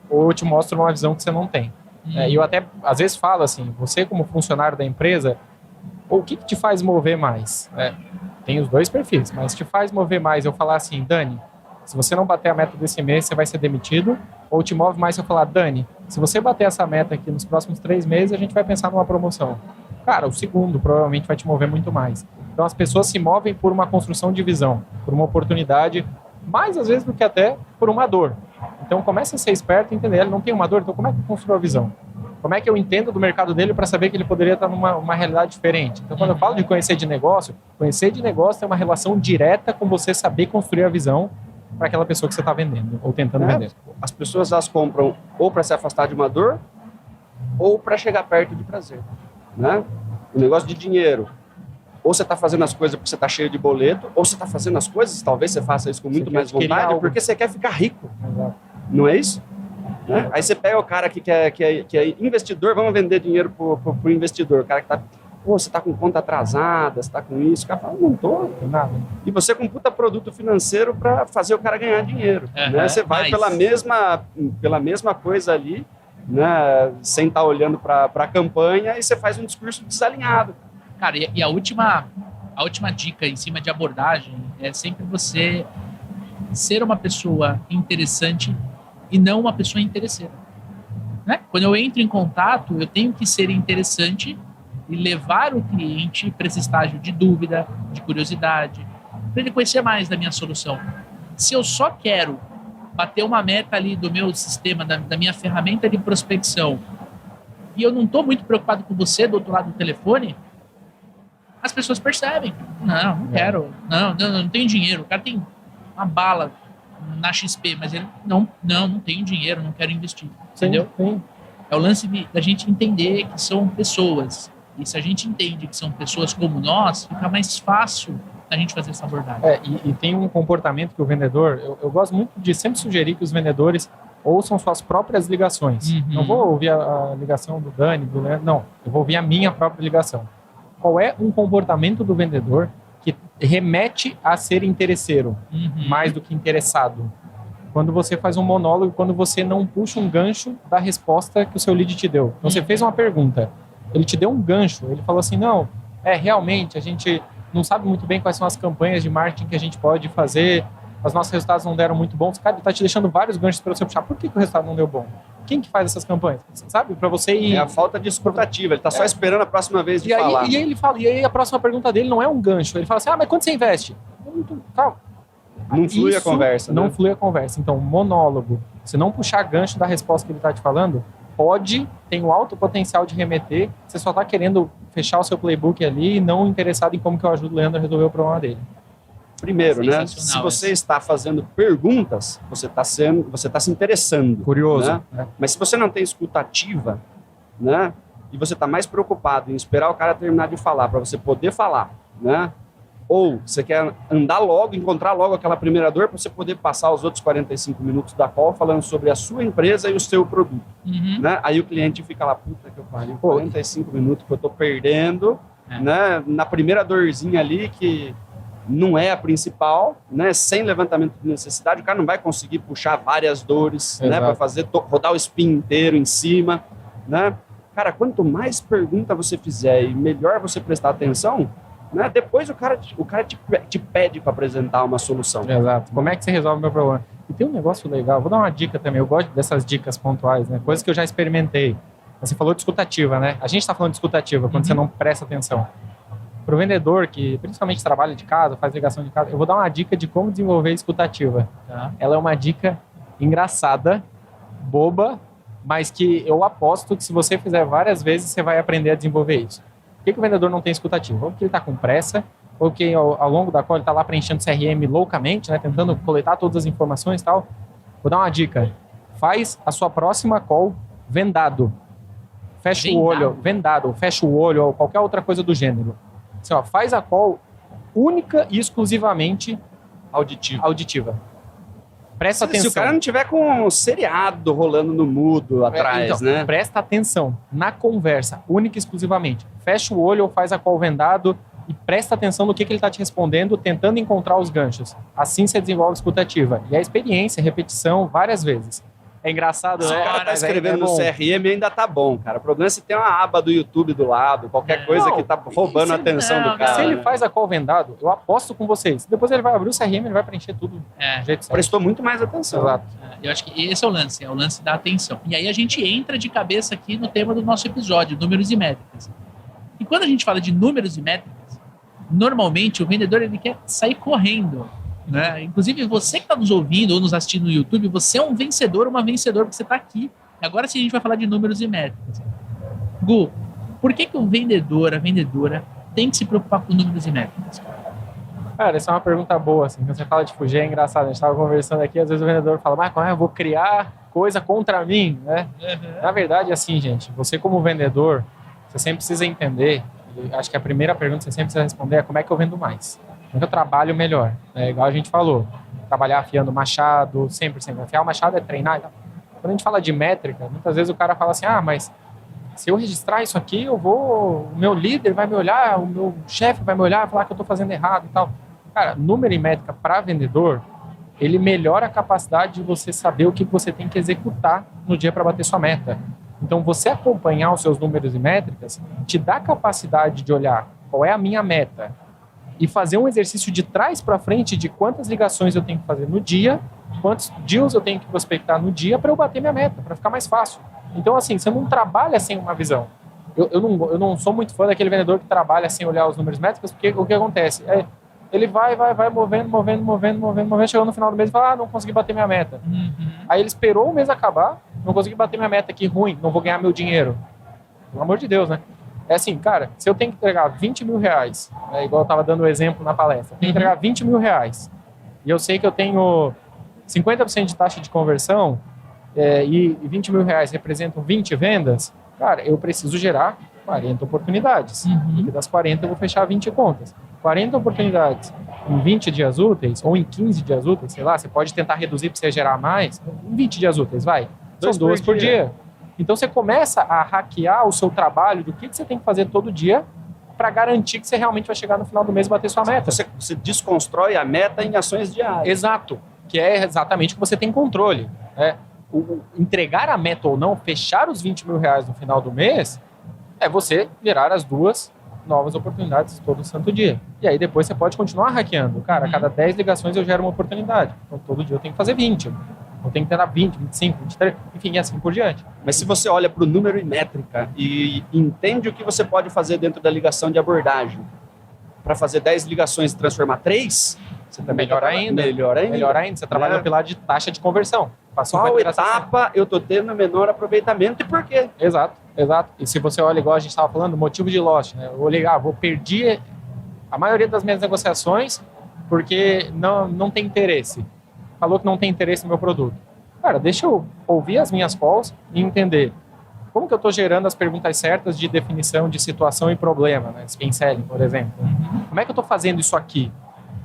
ou eu te mostro uma visão que você não tem. E eu até, às vezes, falo assim, você como funcionário da empresa, o que te faz mover mais? Tem os 2 perfis, mas te faz mover mais eu falar assim, Dani, se você não bater a meta desse mês, você vai ser demitido? Ou te move mais se eu falar, Dani, se você bater essa meta aqui nos próximos 3 meses, a gente vai pensar numa promoção? Cara, o segundo provavelmente vai te mover muito mais. Então, as pessoas se movem por uma construção de visão, por uma oportunidade, mais às vezes do que até por uma dor. Então, comece a ser esperto e entender, ele não tem uma dor, então como é que eu construo a visão? Como é que eu entendo do mercado dele para saber que ele poderia estar numa realidade diferente? Então, quando eu falo de conhecer de negócio tem uma relação direta com você saber construir a visão para aquela pessoa que você está vendendo ou tentando vender. As pessoas, elas compram ou para se afastar de uma dor ou para chegar perto de prazer, O negócio de dinheiro. Ou você está fazendo as coisas porque você está cheio de boleto, ou você está fazendo as coisas, talvez você faça isso com muito mais vontade, porque você quer ficar rico. Exato. Não é isso? Aí você pega o cara que é investidor, vamos vender dinheiro para o investidor. O cara que está, você está com conta atrasada, você está com isso. O cara fala, não estou. Nada. E você com puta produto financeiro para fazer o cara ganhar dinheiro. Você vai pela mesma coisa ali, né, sem estar olhando para a campanha, e você faz um discurso desalinhado. Cara, e a última dica em cima de abordagem é sempre você ser uma pessoa interessante e não uma pessoa interesseira. Né? Quando eu entro em contato, eu tenho que ser interessante e levar o cliente para esse estágio de dúvida, de curiosidade, para ele conhecer mais da minha solução. Se eu só quero bater uma meta ali do meu sistema, da minha ferramenta de prospecção, e eu não estou muito preocupado com você do outro lado do telefone, as pessoas percebem. Não quero. Não tenho dinheiro. O cara tem uma bala na XP, mas ele não tenho dinheiro, não quero investir. Entendeu? Sim. É o lance da gente entender que são pessoas. E se a gente entende que são pessoas como nós, fica mais fácil a gente fazer essa abordagem. E tem um comportamento que o vendedor... Eu gosto muito de sempre sugerir que os vendedores ouçam suas próprias ligações. Não vou ouvir a ligação do Dani, do Leandro, não. Eu vou ouvir a minha própria ligação. Qual é um comportamento do vendedor que remete a ser interesseiro, mais do que interessado? Quando você faz um monólogo, quando você não puxa um gancho da resposta que o seu lead te deu. Então, você fez uma pergunta, ele te deu um gancho, ele falou assim, não, realmente, a gente não sabe muito bem quais são as campanhas de marketing que a gente pode fazer, os nossos resultados não deram muito bons. Cara, ele está te deixando vários ganchos para você puxar. Por que o resultado não deu bom? Quem que faz essas campanhas? Sabe? Para você ir... É a falta de escutativa. Ele está só esperando a próxima vez de falar. E aí ele fala, e aí a próxima pergunta dele não é um gancho. Ele fala assim, mas quanto você investe? Calma. Não flui a conversa. Não flui a conversa. Então, monólogo, se não puxar gancho da resposta que ele está te falando, tem um alto potencial de remeter, você só está querendo fechar o seu playbook ali e não interessado em como que eu ajudo o Leandro a resolver o problema dele. Primeiro, né? Se você está fazendo perguntas, você está se interessando. Curioso. Né? Mas se você não tem escutativa, né? E você está mais preocupado em esperar o cara terminar de falar para você poder falar, né? Ou você quer andar logo, encontrar logo aquela primeira dor para você poder passar os outros 45 minutos da call falando sobre a sua empresa e o seu produto. Né? Aí o cliente fica lá, puta que eu pariu, 45 minutos que eu estou perdendo, né? Na primeira dorzinha ali que não é a principal, né? Sem levantamento de necessidade, o cara não vai conseguir puxar várias dores, né? Para fazer rodar o spin inteiro em cima, né? Cara, quanto mais pergunta você fizer e melhor você prestar atenção, né? Depois o cara te pede para apresentar uma solução. Exato. Como é que você resolve o meu problema? E tem um negócio legal, vou dar uma dica também, eu gosto dessas dicas pontuais, né? Coisas que eu já experimentei. Você falou de escutativa, né? A gente está falando de escutativa quando você não presta atenção. Para o vendedor que principalmente trabalha de casa, faz ligação de casa, eu vou dar uma dica de como desenvolver escutativa. Ela é uma dica engraçada, boba, mas que eu aposto que se você fizer várias vezes, você vai aprender a desenvolver isso. Por que o vendedor não tem escutativa? Ou porque ele está com pressa, ou que ao longo da call ele está lá preenchendo CRM loucamente, né, tentando coletar todas as informações e tal. Vou dar uma dica. Faz a sua próxima call vendado. Fecha o olho, vendado, fecha o olho ou qualquer outra coisa do gênero. Assim, faz a call única e exclusivamente auditiva. Presta atenção. Se o cara não tiver com um seriado rolando no mudo atrás, então, né? Presta atenção na conversa, única e exclusivamente. Fecha o olho ou faz a call vendado e presta atenção no que ele está te respondendo, tentando encontrar os ganchos. Assim você desenvolve escutativa. E a experiência, repetição, várias vezes. É engraçado, né? Se o cara tá escrevendo no CRM, ainda tá bom, cara. O problema é se tem uma aba do YouTube do lado, qualquer coisa que tá roubando a atenção do cara. Se ele faz a call vendado, eu aposto com vocês. Depois ele vai abrir o CRM, ele vai preencher tudo do jeito certo. Prestou muito mais atenção. Exato. Eu acho que esse é o lance da atenção. E aí a gente entra de cabeça aqui no tema do nosso episódio, números e métricas. E quando a gente fala de números e métricas, normalmente o vendedor ele quer sair correndo. Né? Inclusive, você que está nos ouvindo ou nos assistindo no YouTube, você é um vencedor, uma vencedora, porque você está aqui. Agora sim a gente vai falar de números e métricas. Gu, por que o vendedor, a vendedora, tem que se preocupar com números e métricas? Cara, essa é uma pergunta boa. Assim. Quando você fala de fugir, é engraçado. A gente estava conversando aqui, às vezes o vendedor fala, mas eu vou criar coisa contra mim, né? Na verdade, assim, gente, você como vendedor, você sempre precisa entender, acho que a primeira pergunta que você sempre precisa responder é como é que eu vendo mais? Como é que eu trabalho melhor? É igual a gente falou, trabalhar afiando o machado, sempre. Afiar o machado é treinar e tal. Quando a gente fala de métrica, muitas vezes o cara fala assim, mas se eu registrar isso aqui, o meu líder vai me olhar, o meu chefe vai me olhar e falar que eu estou fazendo errado e tal. Cara, número e métrica para vendedor ele melhora a capacidade de você saber o que você tem que executar no dia para bater sua meta. Então, você acompanhar os seus números e métricas te dá a capacidade de olhar qual é a minha meta e fazer um exercício de trás para frente de quantas ligações eu tenho que fazer no dia, quantos deals eu tenho que prospectar no dia para eu bater minha meta, para ficar mais fácil. Então, assim, você não trabalha sem uma visão. Eu não sou muito fã daquele vendedor que trabalha sem olhar os números métricos, porque o que acontece? Ele vai movendo, chegou no final do mês e fala, não consegui bater minha meta. Uhum. Aí ele esperou o mês acabar, não consegui bater minha meta, que ruim, não vou ganhar meu dinheiro. Pelo amor de Deus, né? É assim, cara, se eu tenho que entregar 20 mil reais, igual eu estava dando o exemplo na palestra, eu tenho que entregar 20 mil reais, e eu sei que eu tenho 50% de taxa de conversão, e 20 mil reais representam 20 vendas, cara, eu preciso gerar 40 oportunidades. Uhum. E das 40 eu vou fechar 20 contas. 40 oportunidades em 20 dias úteis, ou em 15 dias úteis, sei lá, você pode tentar reduzir para você gerar mais, em 20 dias úteis, vai. São 2 por dia. Então você começa a hackear o seu trabalho do que você tem que fazer todo dia para garantir que você realmente vai chegar no final do mês e bater sua meta. Você desconstrói a meta em ações diárias. Exato, que é exatamente o que você tem controle. Entregar a meta ou não, fechar os 20 mil reais no final do mês, é você gerar as 2 novas oportunidades todo santo dia. E aí depois você pode continuar hackeando. Cara, a cada 10 ligações eu gero uma oportunidade. Então todo dia eu tenho que fazer 20. Eu tenho que tentar 20, 25, 23, enfim, e assim por diante. Mas se você olha para o número e métrica e entende o que você pode fazer dentro da ligação de abordagem para fazer 10 ligações e transformar 3, você também melhor ainda. Melhor ainda. Você trabalha no pilar de taxa de conversão. Qual etapa eu estou tendo menor aproveitamento e por quê? Exato. E se você olha, igual a gente estava falando, motivo de loss, né? Eu olhei, perdi a maioria das minhas negociações porque não tem interesse. Falou que não tem interesse no meu produto. Cara, deixa eu ouvir as minhas calls e entender como que eu estou gerando as perguntas certas de definição de situação e problema, né? Spin selling, por exemplo. Como é que eu estou fazendo isso aqui?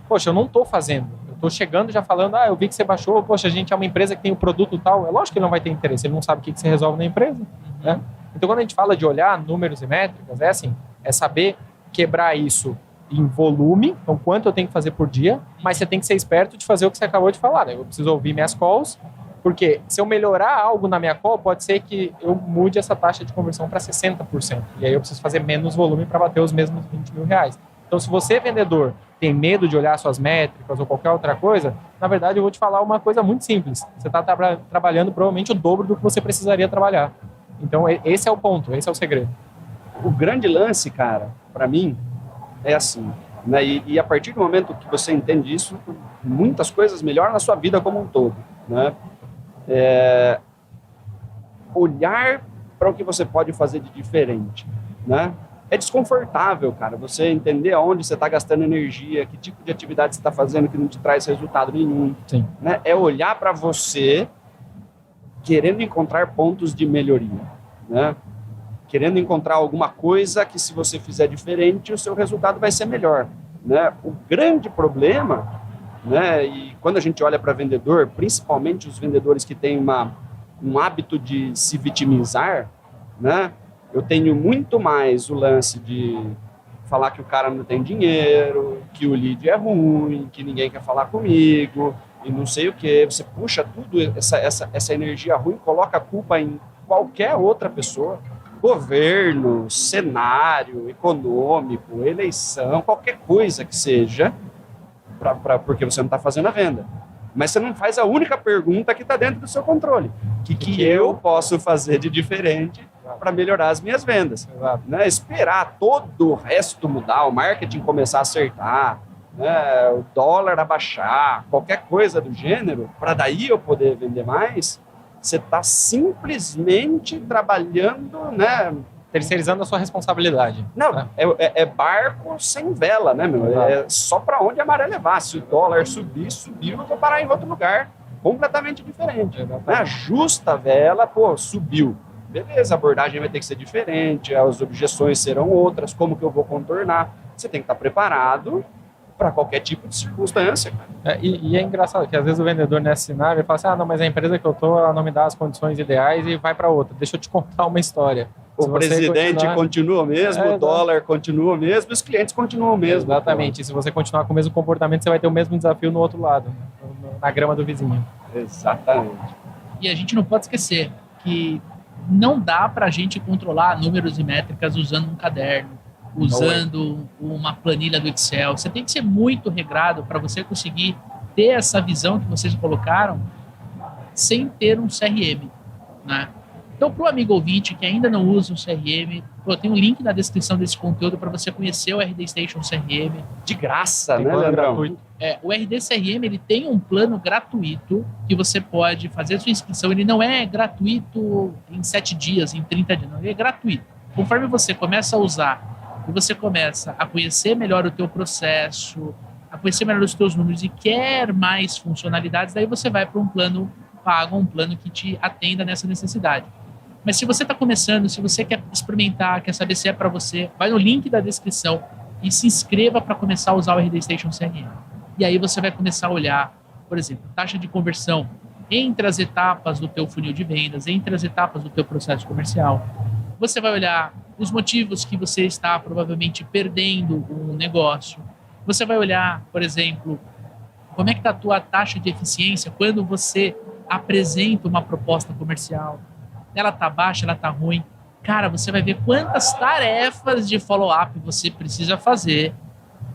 Poxa, eu não estou fazendo. Eu estou chegando já falando, eu vi que você baixou, poxa, a gente é uma empresa que tem o produto tal. É lógico que ele não vai ter interesse, ele não sabe o que você resolve na empresa. Né? Então, quando a gente fala de olhar números e métricas, é saber quebrar isso em volume, então quanto eu tenho que fazer por dia, mas você tem que ser esperto de fazer o que você acabou de falar, né? Eu preciso ouvir minhas calls, porque se eu melhorar algo na minha call, pode ser que eu mude essa taxa de conversão para 60%, e aí eu preciso fazer menos volume para bater os mesmos 20 mil reais. Então, se você, vendedor, tem medo de olhar suas métricas ou qualquer outra coisa, na verdade eu vou te falar uma coisa muito simples, você está trabalhando provavelmente o dobro do que você precisaria trabalhar. Então, esse é o ponto, esse é o segredo. O grande lance, cara, para mim, é assim, né? E a partir do momento que você entende isso, muitas coisas melhoram na sua vida como um todo, né? Olhar para o que você pode fazer de diferente, né? É desconfortável, cara, você entender aonde você está gastando energia, que tipo de atividade você está fazendo que não te traz resultado nenhum. Sim. Né? É olhar para você querendo encontrar pontos de melhoria, né? Querendo encontrar alguma coisa que, se você fizer diferente, o seu resultado vai ser melhor, né? O grande problema, né, e quando a gente olha para vendedor, principalmente os vendedores que têm um hábito de se vitimizar, né? Eu tenho muito mais o lance de falar que o cara não tem dinheiro, que o lead é ruim, que ninguém quer falar comigo, e não sei o quê. Você puxa tudo, essa energia ruim, coloca a culpa em qualquer outra pessoa. Governo, cenário econômico, eleição, qualquer coisa que seja, porque você não está fazendo a venda. Mas você não faz a única pergunta que está dentro do seu controle. O que eu posso fazer de diferente para melhorar as minhas vendas? Né? Esperar todo o resto mudar, o marketing começar a acertar, né? O dólar abaixar, qualquer coisa do gênero, para daí eu poder vender mais. Você está simplesmente trabalhando, né? Terceirizando a sua responsabilidade. Não, né? é barco sem vela, né, meu? É só para onde a maré levar. Se o dólar subiu, eu vou parar em outro lugar completamente diferente. Né? Ajusta a vela, subiu. Beleza, a abordagem vai ter que ser diferente, as objeções serão outras, como que eu vou contornar? Você tem que estar preparado para qualquer tipo de circunstância. E é engraçado que às vezes o vendedor nesse cenário fala assim, não, mas a empresa que eu estou, ela não me dá as condições ideais e vai para outra. Deixa eu te contar uma história. O presidente continua o mesmo, o dólar continua o mesmo, os clientes continuam o mesmo. Exatamente. E se você continuar com o mesmo comportamento, você vai ter o mesmo desafio no outro lado, na grama do vizinho. Exatamente. E a gente não pode esquecer que não dá para a gente controlar números e métricas usando um caderno, usando uma planilha do Excel. Você tem que ser muito regrado para você conseguir ter essa visão que vocês colocaram sem ter um CRM, né? Então, para o amigo ouvinte que ainda não usa o CRM, tem um link na descrição desse conteúdo para você conhecer o RD Station CRM. De graça, Tem né, plano Leandrão? gratuito. O RD CRM ele tem um plano gratuito que você pode fazer a sua inscrição. Ele não é gratuito em 7 dias, em 30 dias. Não, ele é gratuito. Conforme você começa a usar e você começa a conhecer melhor o teu processo, a conhecer melhor os teus números e quer mais funcionalidades, daí você vai para um plano pago, um plano que te atenda nessa necessidade. Mas se você está começando, se você quer experimentar, quer saber se é para você, vai no link da descrição e se inscreva para começar a usar o RD Station CRM. E aí você vai começar a olhar, por exemplo, taxa de conversão entre as etapas do teu funil de vendas, entre as etapas do teu processo comercial. Você vai olhar os motivos que você está provavelmente perdendo um negócio. Você vai olhar, por exemplo, como é que está a tua taxa de eficiência quando você apresenta uma proposta comercial. Ela está baixa, ela está ruim. Cara, você vai ver quantas tarefas de follow-up você precisa fazer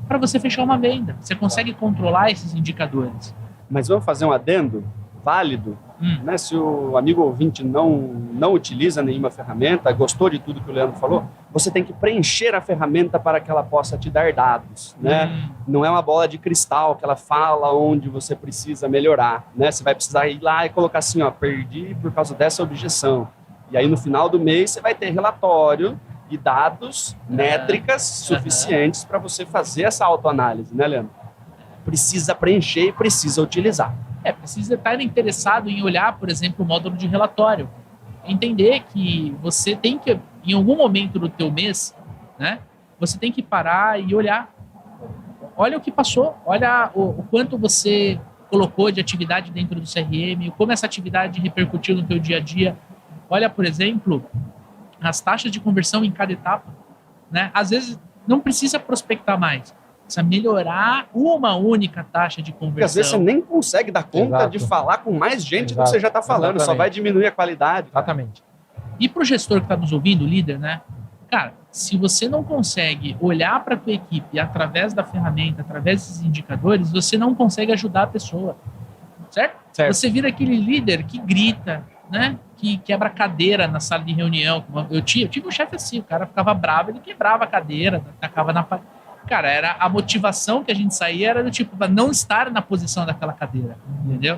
para você fechar uma venda. Você consegue controlar esses indicadores. Mas vamos fazer um adendo válido, né? Se o amigo ouvinte não utiliza nenhuma ferramenta, gostou de tudo que o Leandro falou, você tem que preencher a ferramenta para que ela possa te dar dados, né? Não é uma bola de cristal que ela fala onde você precisa melhorar, né? Você vai precisar ir lá e colocar assim, ó, perdi por causa dessa objeção. E aí no final do mês você vai ter relatório e dados, métricas suficientes para você fazer essa autoanálise, né, Leandro? Precisa preencher e precisa utilizar. Precisa estar interessado em olhar, por exemplo, o módulo de relatório. Entender que você tem que, em algum momento do teu mês, né, você tem que parar e olhar. Olha o que passou, olha o quanto você colocou de atividade dentro do CRM, como essa atividade repercutiu no teu dia a dia. Olha, por exemplo, as taxas de conversão em cada etapa, né? Às vezes não precisa prospectar mais. Precisa melhorar uma única taxa de conversão. Porque às vezes você nem consegue dar conta de falar com mais gente do que você já está falando, só vai diminuir a qualidade. Exatamente. E para o gestor que está nos ouvindo, o líder, né? Cara, se você não consegue olhar para a tua equipe através da ferramenta, através desses indicadores, você não consegue ajudar a pessoa. Certo? Você vira aquele líder que grita, né? Que quebra a cadeira na sala de reunião. Eu tive um chefe assim, o cara ficava bravo, ele quebrava a cadeira, tacava na parede. Cara, era a motivação que a gente saía era do tipo, para não estar na posição daquela cadeira, entendeu?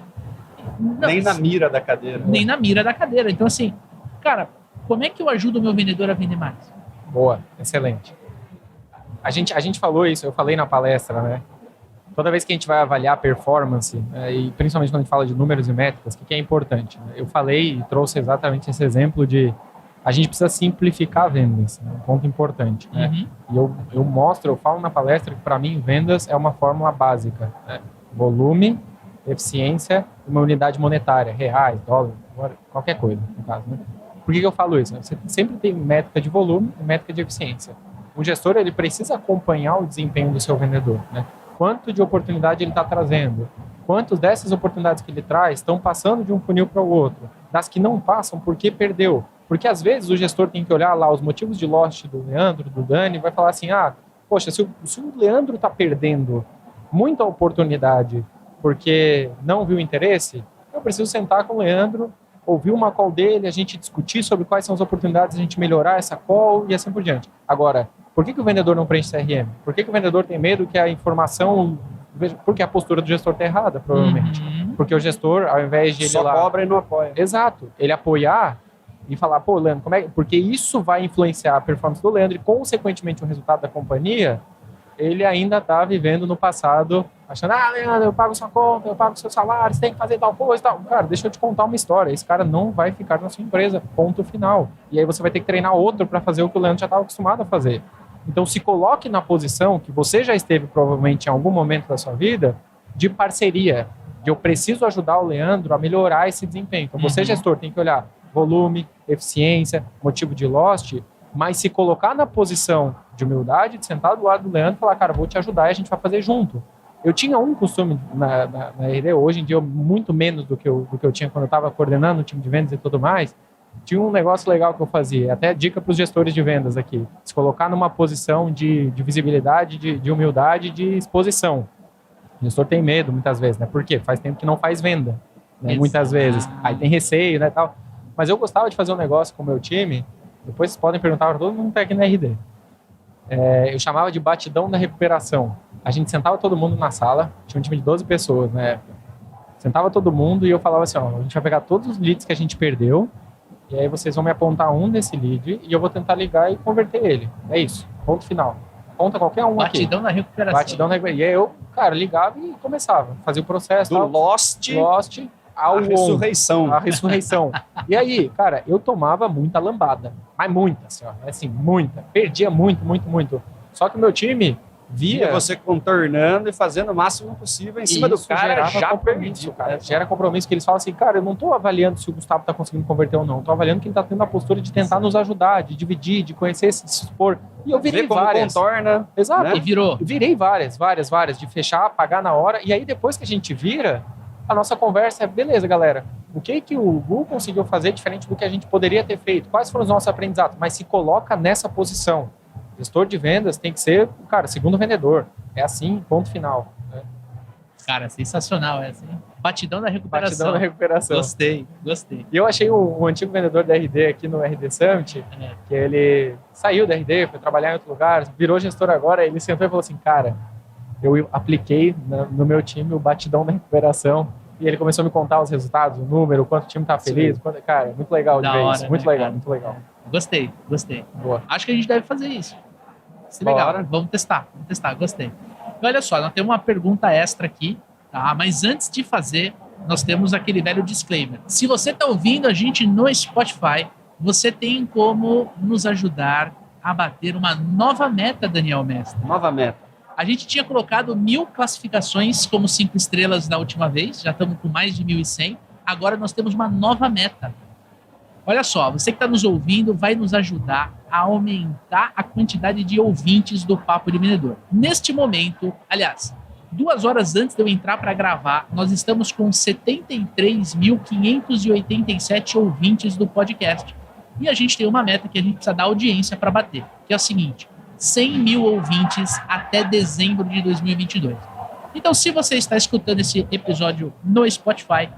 Não, nem na mira da cadeira. Nem na mira da cadeira. Então, assim, cara, como é que eu ajudo o meu vendedor a vender mais? Boa, excelente. A gente falou isso, eu falei na palestra, né? Toda vez que a gente vai avaliar a performance, e principalmente quando a gente fala de números e métricas, o que é importante? Né? Eu falei e trouxe exatamente esse exemplo de a gente precisa simplificar vendas, né? Um ponto importante. Né? E eu falo na palestra que para mim vendas é uma fórmula básica. Né? Volume, eficiência e uma unidade monetária, reais, dólar, qualquer coisa, no caso. Né? Por que eu falo isso? Você sempre tem métrica de volume e métrica de eficiência. O gestor ele precisa acompanhar o desempenho do seu vendedor. Né? Quanto de oportunidade ele está trazendo? Quantas dessas oportunidades que ele traz estão passando de um funil para o outro? Das que não passam, por que perdeu? Porque às vezes o gestor tem que olhar lá os motivos de lost do Leandro, do Dani, e vai falar assim, poxa, se o Leandro está perdendo muita oportunidade porque não viu interesse, eu preciso sentar com o Leandro, ouvir uma call dele, a gente discutir sobre quais são as oportunidades, a gente melhorar essa call e assim por diante. Agora, por que o vendedor não preenche CRM? Por que o vendedor tem medo que a informação... Porque a postura do gestor está errada, provavelmente. Porque o gestor, ao invés de ele só cobra e não apoia. Exato. Ele apoiar e falar, pô, Leandro, porque isso vai influenciar a performance do Leandro e, consequentemente, o resultado da companhia, ele ainda está vivendo no passado, achando, Leandro, eu pago sua conta, eu pago seu salário, você tem que fazer tal coisa e tal. Cara, deixa eu te contar uma história. Esse cara não vai ficar na sua empresa, ponto final. E aí você vai ter que treinar outro para fazer o que o Leandro já estava acostumado a fazer. Então, se coloque na posição que você já esteve, provavelmente, em algum momento da sua vida, de parceria, de eu preciso ajudar o Leandro a melhorar esse desempenho. Então, você, gestor, tem que olhar volume, eficiência, motivo de lost, mas se colocar na posição de humildade, de sentar do lado do Leandro e falar, cara, vou te ajudar e a gente vai fazer junto. Eu tinha um costume na RD, hoje em dia muito menos do que eu tinha quando eu estava coordenando o time de vendas e tudo mais. Tinha um negócio legal que eu fazia, até dica para os gestores de vendas aqui, se colocar numa posição de visibilidade, de humildade, de exposição. O gestor tem medo muitas vezes, né? Por quê? Faz tempo que não faz venda, né? Muitas vezes. Aí tem receio, né, tal. Mas eu gostava de fazer um negócio com o meu time, depois vocês podem perguntar para todo mundo que está aqui na RD. Eu chamava de batidão da recuperação. A gente sentava todo mundo na sala, tinha um time de 12 pessoas na época. Sentava todo mundo e eu falava assim, ó, a gente vai pegar todos os leads que a gente perdeu, e aí vocês vão me apontar um desse lead e eu vou tentar ligar e converter ele. É isso, ponto final. Conta qualquer um aqui. Batidão da recuperação. Batidão da recuperação. E aí eu, cara, ligava e começava. Fazia o processo. Do Lost ao ressurreição. A ressurreição. E aí, cara, eu tomava muita lambada. Mas muita, assim, ó. Assim, muita. Perdia muito, muito, muito. Só que o meu time via você contornando e fazendo o máximo possível em cima do cara, já perdido. Cara. Gera compromisso, que eles falam assim, cara, eu não estou avaliando se o Gustavo está conseguindo converter ou não. Estou avaliando quem está tendo a postura de tentar nos ajudar, de dividir, de conhecer, de se expor. E eu virei várias. Contorna. Exato. Né? E virou. Virei várias, de fechar, pagar na hora. E aí, depois que a gente vira, a nossa conversa é, beleza, galera, o que o Google conseguiu fazer diferente do que a gente poderia ter feito? Quais foram os nossos aprendizados? Mas se coloca nessa posição. Gestor de vendas tem que ser, cara, segundo vendedor. É assim, ponto final. Né? Cara, sensacional essa, hein? Batidão da recuperação. Batidão da recuperação. Gostei. E eu achei o antigo vendedor da RD aqui no RD Summit, que ele saiu da RD, foi trabalhar em outro lugar, virou gestor agora, ele sentou e falou assim, cara, eu apliquei no meu time o batidão da recuperação e ele começou a me contar os resultados, o número, o quanto o time tá feliz. Cara, muito legal de ver isso. Muito legal, muito legal. Gostei. Boa. Acho que a gente deve fazer isso. Isso é legal. Vamos testar. Gostei. E olha só, nós temos uma pergunta extra aqui, tá? Mas antes de fazer, nós temos aquele velho disclaimer. Se você está ouvindo a gente no Spotify, você tem como nos ajudar a bater uma nova meta, Daniel Mestre. Nova meta. A gente tinha colocado 1.000 classificações como 5 estrelas da última vez, já estamos com mais de 1.100. Agora nós temos uma nova meta. Olha só, você que está nos ouvindo vai nos ajudar a aumentar a quantidade de ouvintes do Papo de Vendedor. Neste momento, aliás, 2 horas antes de eu entrar para gravar, nós estamos com 73.587 ouvintes do podcast. E a gente tem uma meta que a gente precisa dar audiência para bater, que é o seguinte, 100 mil ouvintes até dezembro de 2022. Então, se você está escutando esse episódio no Spotify,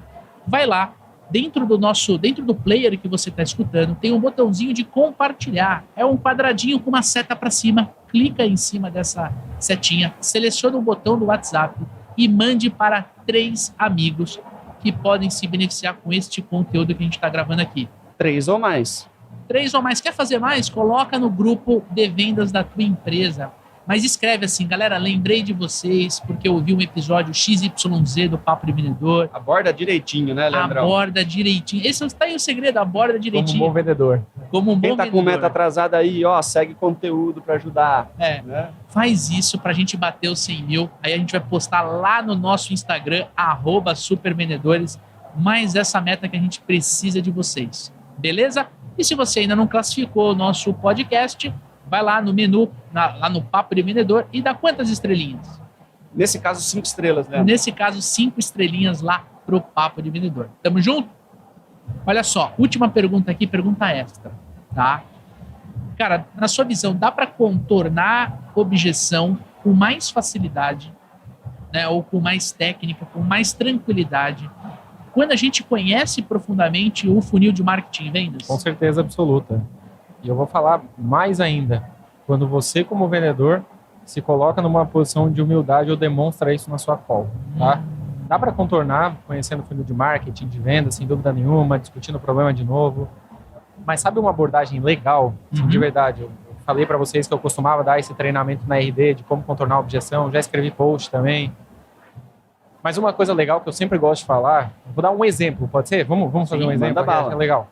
vai lá, dentro do player que você está escutando, tem um botãozinho de compartilhar. É um quadradinho com uma seta para cima. Clica em cima dessa setinha, seleciona o botão do WhatsApp e mande para 3 amigos que podem se beneficiar com este conteúdo que a gente está gravando aqui. 3 ou mais. 3 ou mais. Quer fazer mais? Coloca no grupo de vendas da tua empresa. Mas escreve assim, galera, lembrei de vocês porque eu ouvi um episódio XYZ do Papo de Vendedor. Aborda direitinho, né, Leandrão? Aborda direitinho. Esse está aí o segredo, aborda direitinho. Como um bom vendedor. Quem tá com meta atrasada aí, ó, segue conteúdo para ajudar. Né? Faz isso pra gente bater os 100 mil. Aí a gente vai postar lá no nosso Instagram, @supervendedores, mais essa meta que a gente precisa de vocês. Beleza? E se você ainda não classificou o nosso podcast, vai lá no menu, lá no Papo de Vendedor e dá quantas estrelinhas? Nesse caso, 5 estrelas, né? Nesse caso, 5 estrelinhas lá pro Papo de Vendedor. Tamo junto? Olha só, última pergunta aqui, pergunta extra, tá? Cara, na sua visão, dá para contornar objeção com mais facilidade, né? Ou com mais técnica, com mais tranquilidade, quando a gente conhece profundamente o funil de marketing e vendas? Com certeza absoluta. E eu vou falar mais ainda. Quando você, como vendedor, se coloca numa posição de humildade ou demonstra isso na sua call, tá? Dá para contornar conhecendo o funil de marketing, de venda, sem dúvida nenhuma, discutindo o problema de novo. Mas sabe uma abordagem legal, de verdade? Eu falei para vocês que eu costumava dar esse treinamento na RD de como contornar a objeção, já escrevi post também. Mas uma coisa legal que eu sempre gosto de falar, vou dar um exemplo, pode ser? Vamos fazer um exemplo, é legal.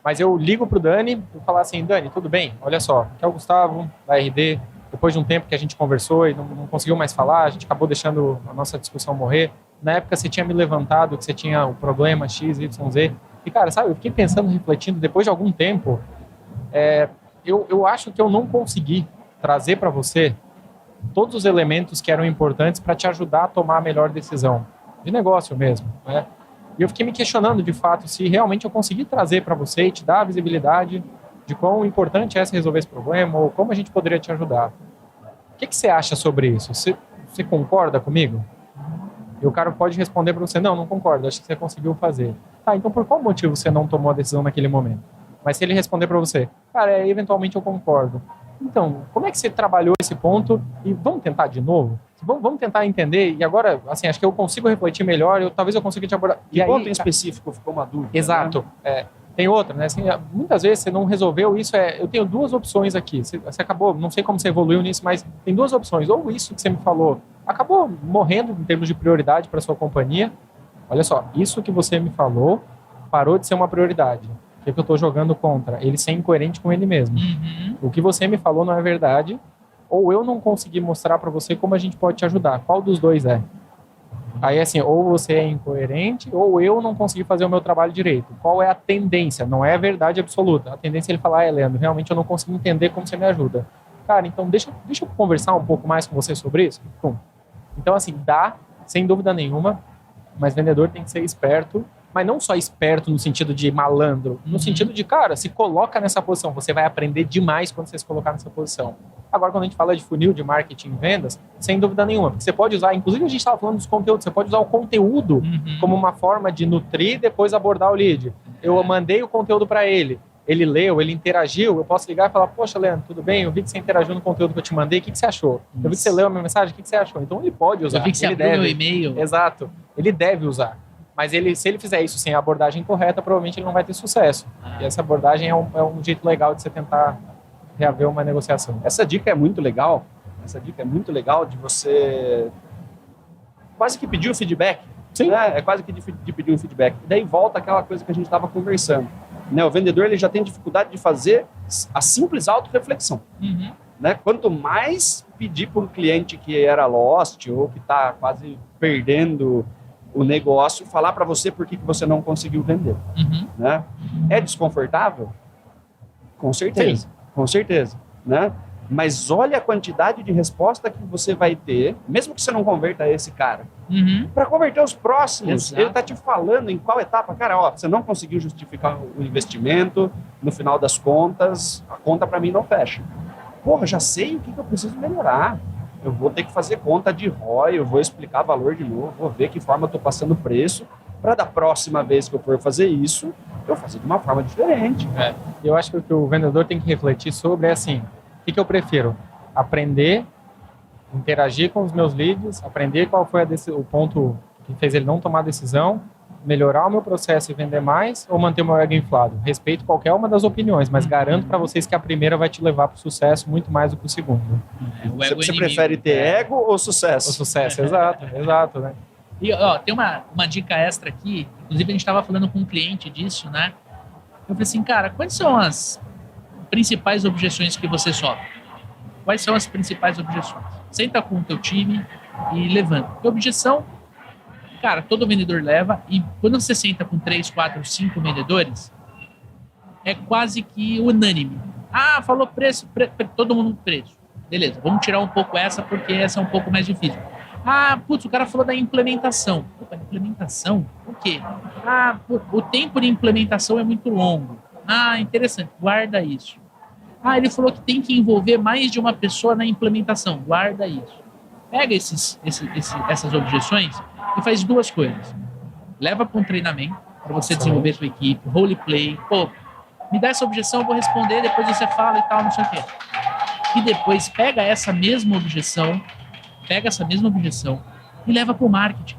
Mas eu ligo pro Dani e falar assim, Dani, tudo bem? Olha só, aqui é o Gustavo, da RD. Depois de um tempo que a gente conversou e não conseguiu mais falar, a gente acabou deixando a nossa discussão morrer. Na época você tinha me levantado que você tinha o problema X, Y, Z. E, cara, sabe, eu fiquei pensando, refletindo, depois de algum tempo, eu acho que eu não consegui trazer para você todos os elementos que eram importantes para te ajudar a tomar a melhor decisão, de negócio mesmo, né? E eu fiquei me questionando, de fato, se realmente eu consegui trazer para você e te dar a visibilidade de quão importante é resolver esse problema ou como a gente poderia te ajudar. O que você acha sobre isso? Você concorda comigo? E o cara pode responder para você, não concordo, acho que você conseguiu fazer. Tá, então por qual motivo você não tomou a decisão naquele momento? Mas se ele responder para você, cara, eventualmente eu concordo. Então, como é que você trabalhou esse ponto e vamos tentar de novo? Vamos tentar entender e agora, assim, acho que eu consigo refletir melhor, talvez eu consiga te abordar. Que ponto em específico ficou uma dúvida? Exato. Né? Tem outra, né? Assim, muitas vezes você não resolveu isso, eu tenho duas opções aqui. Você acabou, não sei como você evoluiu nisso, mas tem duas opções. Ou isso que você me falou acabou morrendo em termos de prioridade para sua companhia. Olha só, isso que você me falou parou de ser uma prioridade. O que eu estou jogando contra? Ele ser incoerente com ele mesmo. Uhum. O que você me falou não é verdade, ou eu não consegui mostrar para você como a gente pode te ajudar. Qual dos dois é? Aí, assim, ou você é incoerente, ou eu não consegui fazer o meu trabalho direito. Qual é a tendência? Não é a verdade absoluta. A tendência é ele falar, Leandro, realmente eu não consigo entender como você me ajuda. Cara, então deixa eu conversar um pouco mais com você sobre isso. Então, assim, dá, sem dúvida nenhuma, mas vendedor tem que ser esperto, mas não só esperto no sentido de malandro, no sentido de, cara, se coloca nessa posição, você vai aprender demais quando você se colocar nessa posição. Agora, quando a gente fala de funil, de marketing, vendas, sem dúvida nenhuma, porque você pode usar, inclusive a gente estava falando dos conteúdos, você pode usar o conteúdo como uma forma de nutrir e depois abordar o lead. Eu mandei o conteúdo para ele leu, ele interagiu, eu posso ligar e falar, poxa, Leandro, tudo bem? Eu vi que você interagiu no conteúdo que eu te mandei, o que você achou? Eu vi que você leu a minha mensagem, o que você achou? Então ele pode usar. Eu vi que você abriu meu e-mail. Exato, ele deve usar. Mas se ele fizer isso sem a abordagem correta, provavelmente ele não vai ter sucesso. E essa abordagem é um jeito legal de você tentar reaver uma negociação. Essa dica é muito legal. Essa dica é muito legal de você quase que pedir o feedback. Sim. Né? É quase que de pedir um feedback. E daí volta aquela coisa que a gente estava conversando. Né? O vendedor ele já tem dificuldade de fazer a simples autorreflexão. Né? Quanto mais pedir para um cliente que era lost ou que está quase perdendo o negócio, falar para você por que você não conseguiu vender. Né? É desconfortável? Com certeza. Sim. Com certeza. Né? Mas olha a quantidade de resposta que você vai ter, mesmo que você não converta esse cara, para converter os próximos. Exato. Ele está te falando em qual etapa. Cara, ó, você não conseguiu justificar o investimento, no final das contas, a conta para mim não fecha. Porra, já sei o que eu preciso melhorar. Eu vou ter que fazer conta de ROI, eu vou explicar valor de novo, vou ver que forma eu estou passando preço, para da próxima vez que eu for fazer isso, eu fazer de uma forma diferente. Eu acho que o que o vendedor tem que refletir sobre é assim, o que eu prefiro? Aprender, interagir com os meus leads, aprender qual foi o ponto que fez ele não tomar decisão, melhorar o meu processo e vender mais ou manter o meu ego inflado? Respeito qualquer uma das opiniões, mas garanto para vocês que a primeira vai te levar para o sucesso muito mais do que o segundo. Você prefere ter ego ou sucesso? O sucesso, exato, exato, né? E ó, tem uma dica extra aqui, inclusive a gente estava falando com um cliente disso, né? Eu falei assim, cara, quais são as principais objeções que você sofre? Quais são as principais objeções? Senta com o teu time e levanta. Porque objeção, cara, todo vendedor leva, e quando você senta com 3, 4, 5 vendedores, é quase que unânime. Ah, falou preço, todo mundo preço. Beleza, vamos tirar um pouco essa, porque essa é um pouco mais difícil. Ah, putz, o cara falou da implementação. Opa, implementação? O quê? Ah, o tempo de implementação é muito longo. Ah, interessante, guarda isso. Ah, ele falou que tem que envolver mais de uma pessoa na implementação, guarda isso. Pega essas objeções e faz duas coisas. Leva para um treinamento, para você desenvolver sua equipe, roleplay. Pô, me dá essa objeção, eu vou responder, depois você fala e tal, não sei o quê. E depois pega essa mesma objeção e leva para o marketing.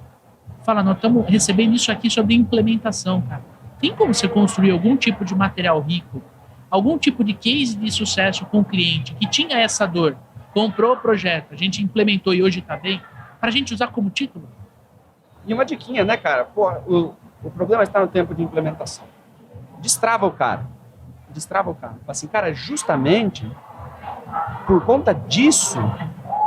Fala, nós estamos recebendo isso aqui sobre implementação, cara. Tem como você construir algum tipo de material rico, algum tipo de case de sucesso com o cliente que tinha essa dor, comprou o projeto, a gente implementou e hoje está bem, para a gente usar como título? E uma diquinha, né, cara? Pô, o problema está no tempo de implementação. Destrava o cara. Fala assim, cara, justamente por conta disso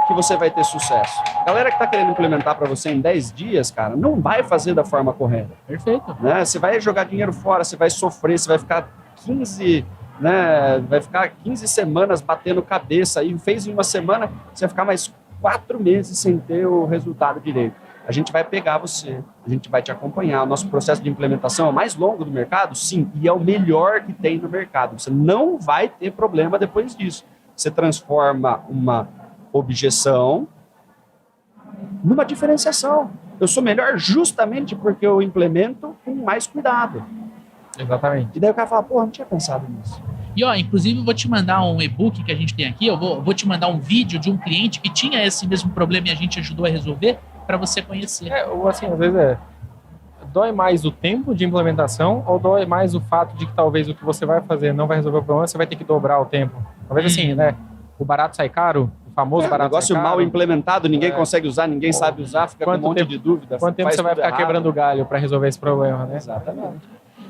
que você vai ter sucesso. A galera que está querendo implementar para você em 10 dias, cara, não vai fazer da forma correta. Perfeito. Né? Você vai jogar dinheiro fora, você vai sofrer, você vai ficar 15 semanas batendo cabeça, e fez em uma semana, você vai ficar mais 4 meses sem ter o resultado direito. A gente vai pegar você, a gente vai te acompanhar. O nosso processo de implementação é o mais longo do mercado? Sim, e é o melhor que tem no mercado. Você não vai ter problema depois disso. Você transforma uma objeção numa diferenciação. Eu sou melhor justamente porque eu implemento com mais cuidado. Exatamente. E daí o cara fala, não tinha pensado nisso. E, inclusive, eu vou te mandar um e-book que a gente tem aqui, eu vou te mandar um vídeo de um cliente que tinha esse mesmo problema e a gente ajudou a resolver, para você conhecer. Ou assim, às vezes dói mais o tempo de implementação ou dói mais o fato de que talvez o que você vai fazer não vai resolver o problema, você vai ter que dobrar o tempo. Talvez assim, né? O barato sai caro, o famoso barato negócio sai caro. mal implementado, ninguém consegue usar, ninguém sabe usar, fica com um monte de dúvida. Quanto tempo você vai ficar quebrando galho para resolver esse problema, né? Exatamente.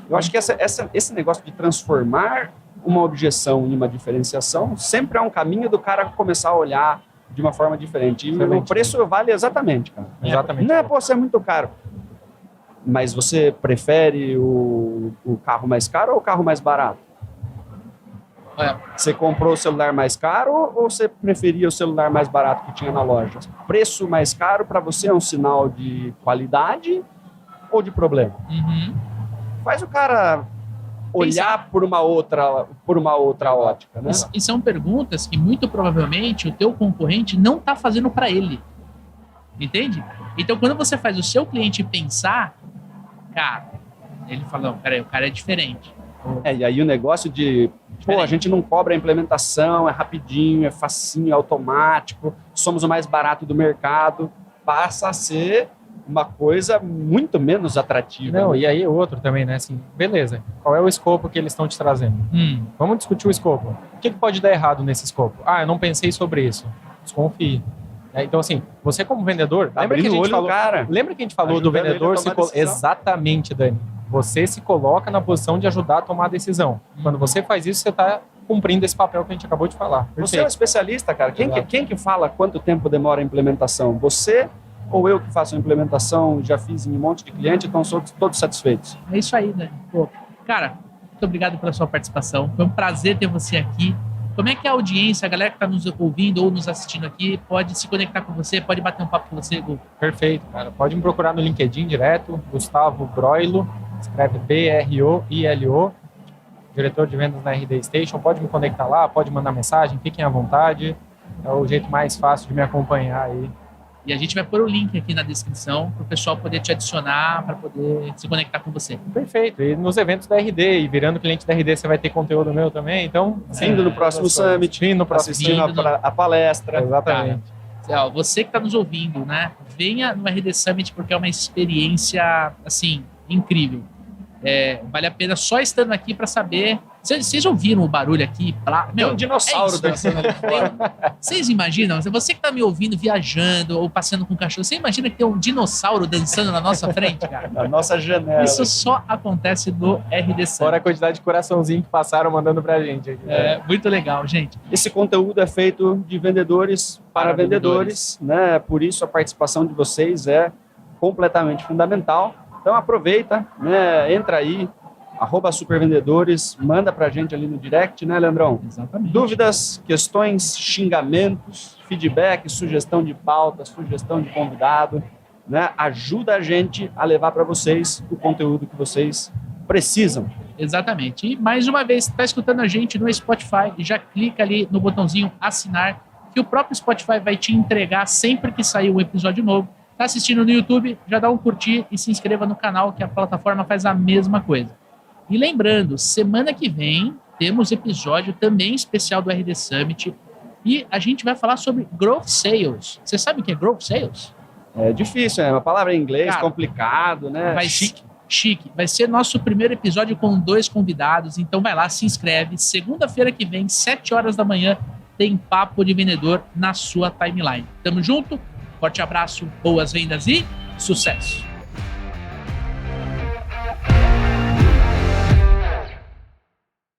Eu acho que esse negócio de transformar uma objeção em uma diferenciação sempre é um caminho do cara começar a olhar de uma forma diferente. E o preço vale exatamente, cara. Exatamente. Não é, você é muito caro. Mas você prefere o carro mais caro ou o carro mais barato? Você comprou o celular mais caro ou você preferia o celular mais barato que tinha na loja? Preço mais caro para você é um sinal de qualidade ou de problema? Faz o cara olhar por uma outra ótica, né? E são perguntas que muito provavelmente o teu concorrente não está fazendo para ele, entende? Então, quando você faz o seu cliente pensar, cara, ele fala, não, peraí, o cara é diferente. E aí o negócio de, a gente não cobra a implementação, é rapidinho, é facinho, é automático, somos o mais barato do mercado, passa a ser uma coisa muito menos atrativa. Não, né? E aí outro também, né? Assim, beleza, qual é o escopo que eles estão te trazendo? Vamos discutir o escopo. O que pode dar errado nesse escopo? Eu não pensei sobre isso. Desconfie. Então, assim, você como vendedor... Lembra que a gente falou do vendedor... Exatamente, Dani. Você se coloca na posição de ajudar a tomar a decisão. Quando você faz isso, você está cumprindo esse papel que a gente acabou de falar. Perfeito. Você é um especialista, cara. Quem que fala quanto tempo demora a implementação? Você... ou eu que faço a implementação, já fiz em um monte de cliente, então sou todos satisfeitos. É isso aí, né? Cara, muito obrigado pela sua participação. Foi um prazer ter você aqui. Como é que a audiência, a galera que está nos ouvindo ou nos assistindo aqui, pode se conectar com você, pode bater um papo com você, Gu? Perfeito, cara. Pode me procurar no LinkedIn direto, Gustavo Broilo, escreve B-R-O-I-L-O, diretor de vendas na RD Station. Pode me conectar lá, pode mandar mensagem, fiquem à vontade. É o jeito mais fácil de me acompanhar aí. E a gente vai pôr o link aqui na descrição para o pessoal poder te adicionar, para poder se conectar com você. Perfeito. E nos eventos da RD, e virando cliente da RD, você vai ter conteúdo meu também. Então, indo no próximo Summit, assistindo a palestra. Exatamente. Cara, você que está nos ouvindo, né? Venha no RD Summit porque é uma experiência, assim, incrível. Vale a pena só estando aqui para saber. Vocês ouviram o barulho aqui? Tem um dinossauro dançando ali fora. Vocês imaginam? Você que está me ouvindo viajando ou passeando com um cachorro, você imagina que tem um dinossauro dançando na nossa frente, cara? Na nossa janela. Isso só acontece no RD Summit. Fora a quantidade de coraçãozinho que passaram mandando pra gente aqui. Muito legal, gente. Esse conteúdo é feito de vendedores para vendedores, né? Por isso a participação de vocês é completamente fundamental. Então aproveita, né? Entra aí, @supervendedores, manda pra gente ali no direct, né, Leandrão? Exatamente. Dúvidas, questões, xingamentos, feedback, sugestão de pauta, sugestão de convidado, né? Ajuda a gente a levar para vocês o conteúdo que vocês precisam. Exatamente. E mais uma vez, está escutando a gente no Spotify, já clica ali no botãozinho assinar, que o próprio Spotify vai te entregar sempre que sair um episódio novo. Está assistindo no YouTube, já dá um curtir e se inscreva no canal, que a plataforma faz a mesma coisa. E lembrando, semana que vem temos episódio também especial do RD Summit e a gente vai falar sobre Growth Sales. Você sabe o que é Growth Sales? É difícil, é uma palavra em inglês, cara, complicado, né? Chique. Vai ser nosso primeiro episódio com 2 convidados, então vai lá, se inscreve. Segunda-feira que vem, 7 horas da manhã, tem Papo de Vendedor na sua timeline. Tamo junto, forte abraço, boas vendas e sucesso!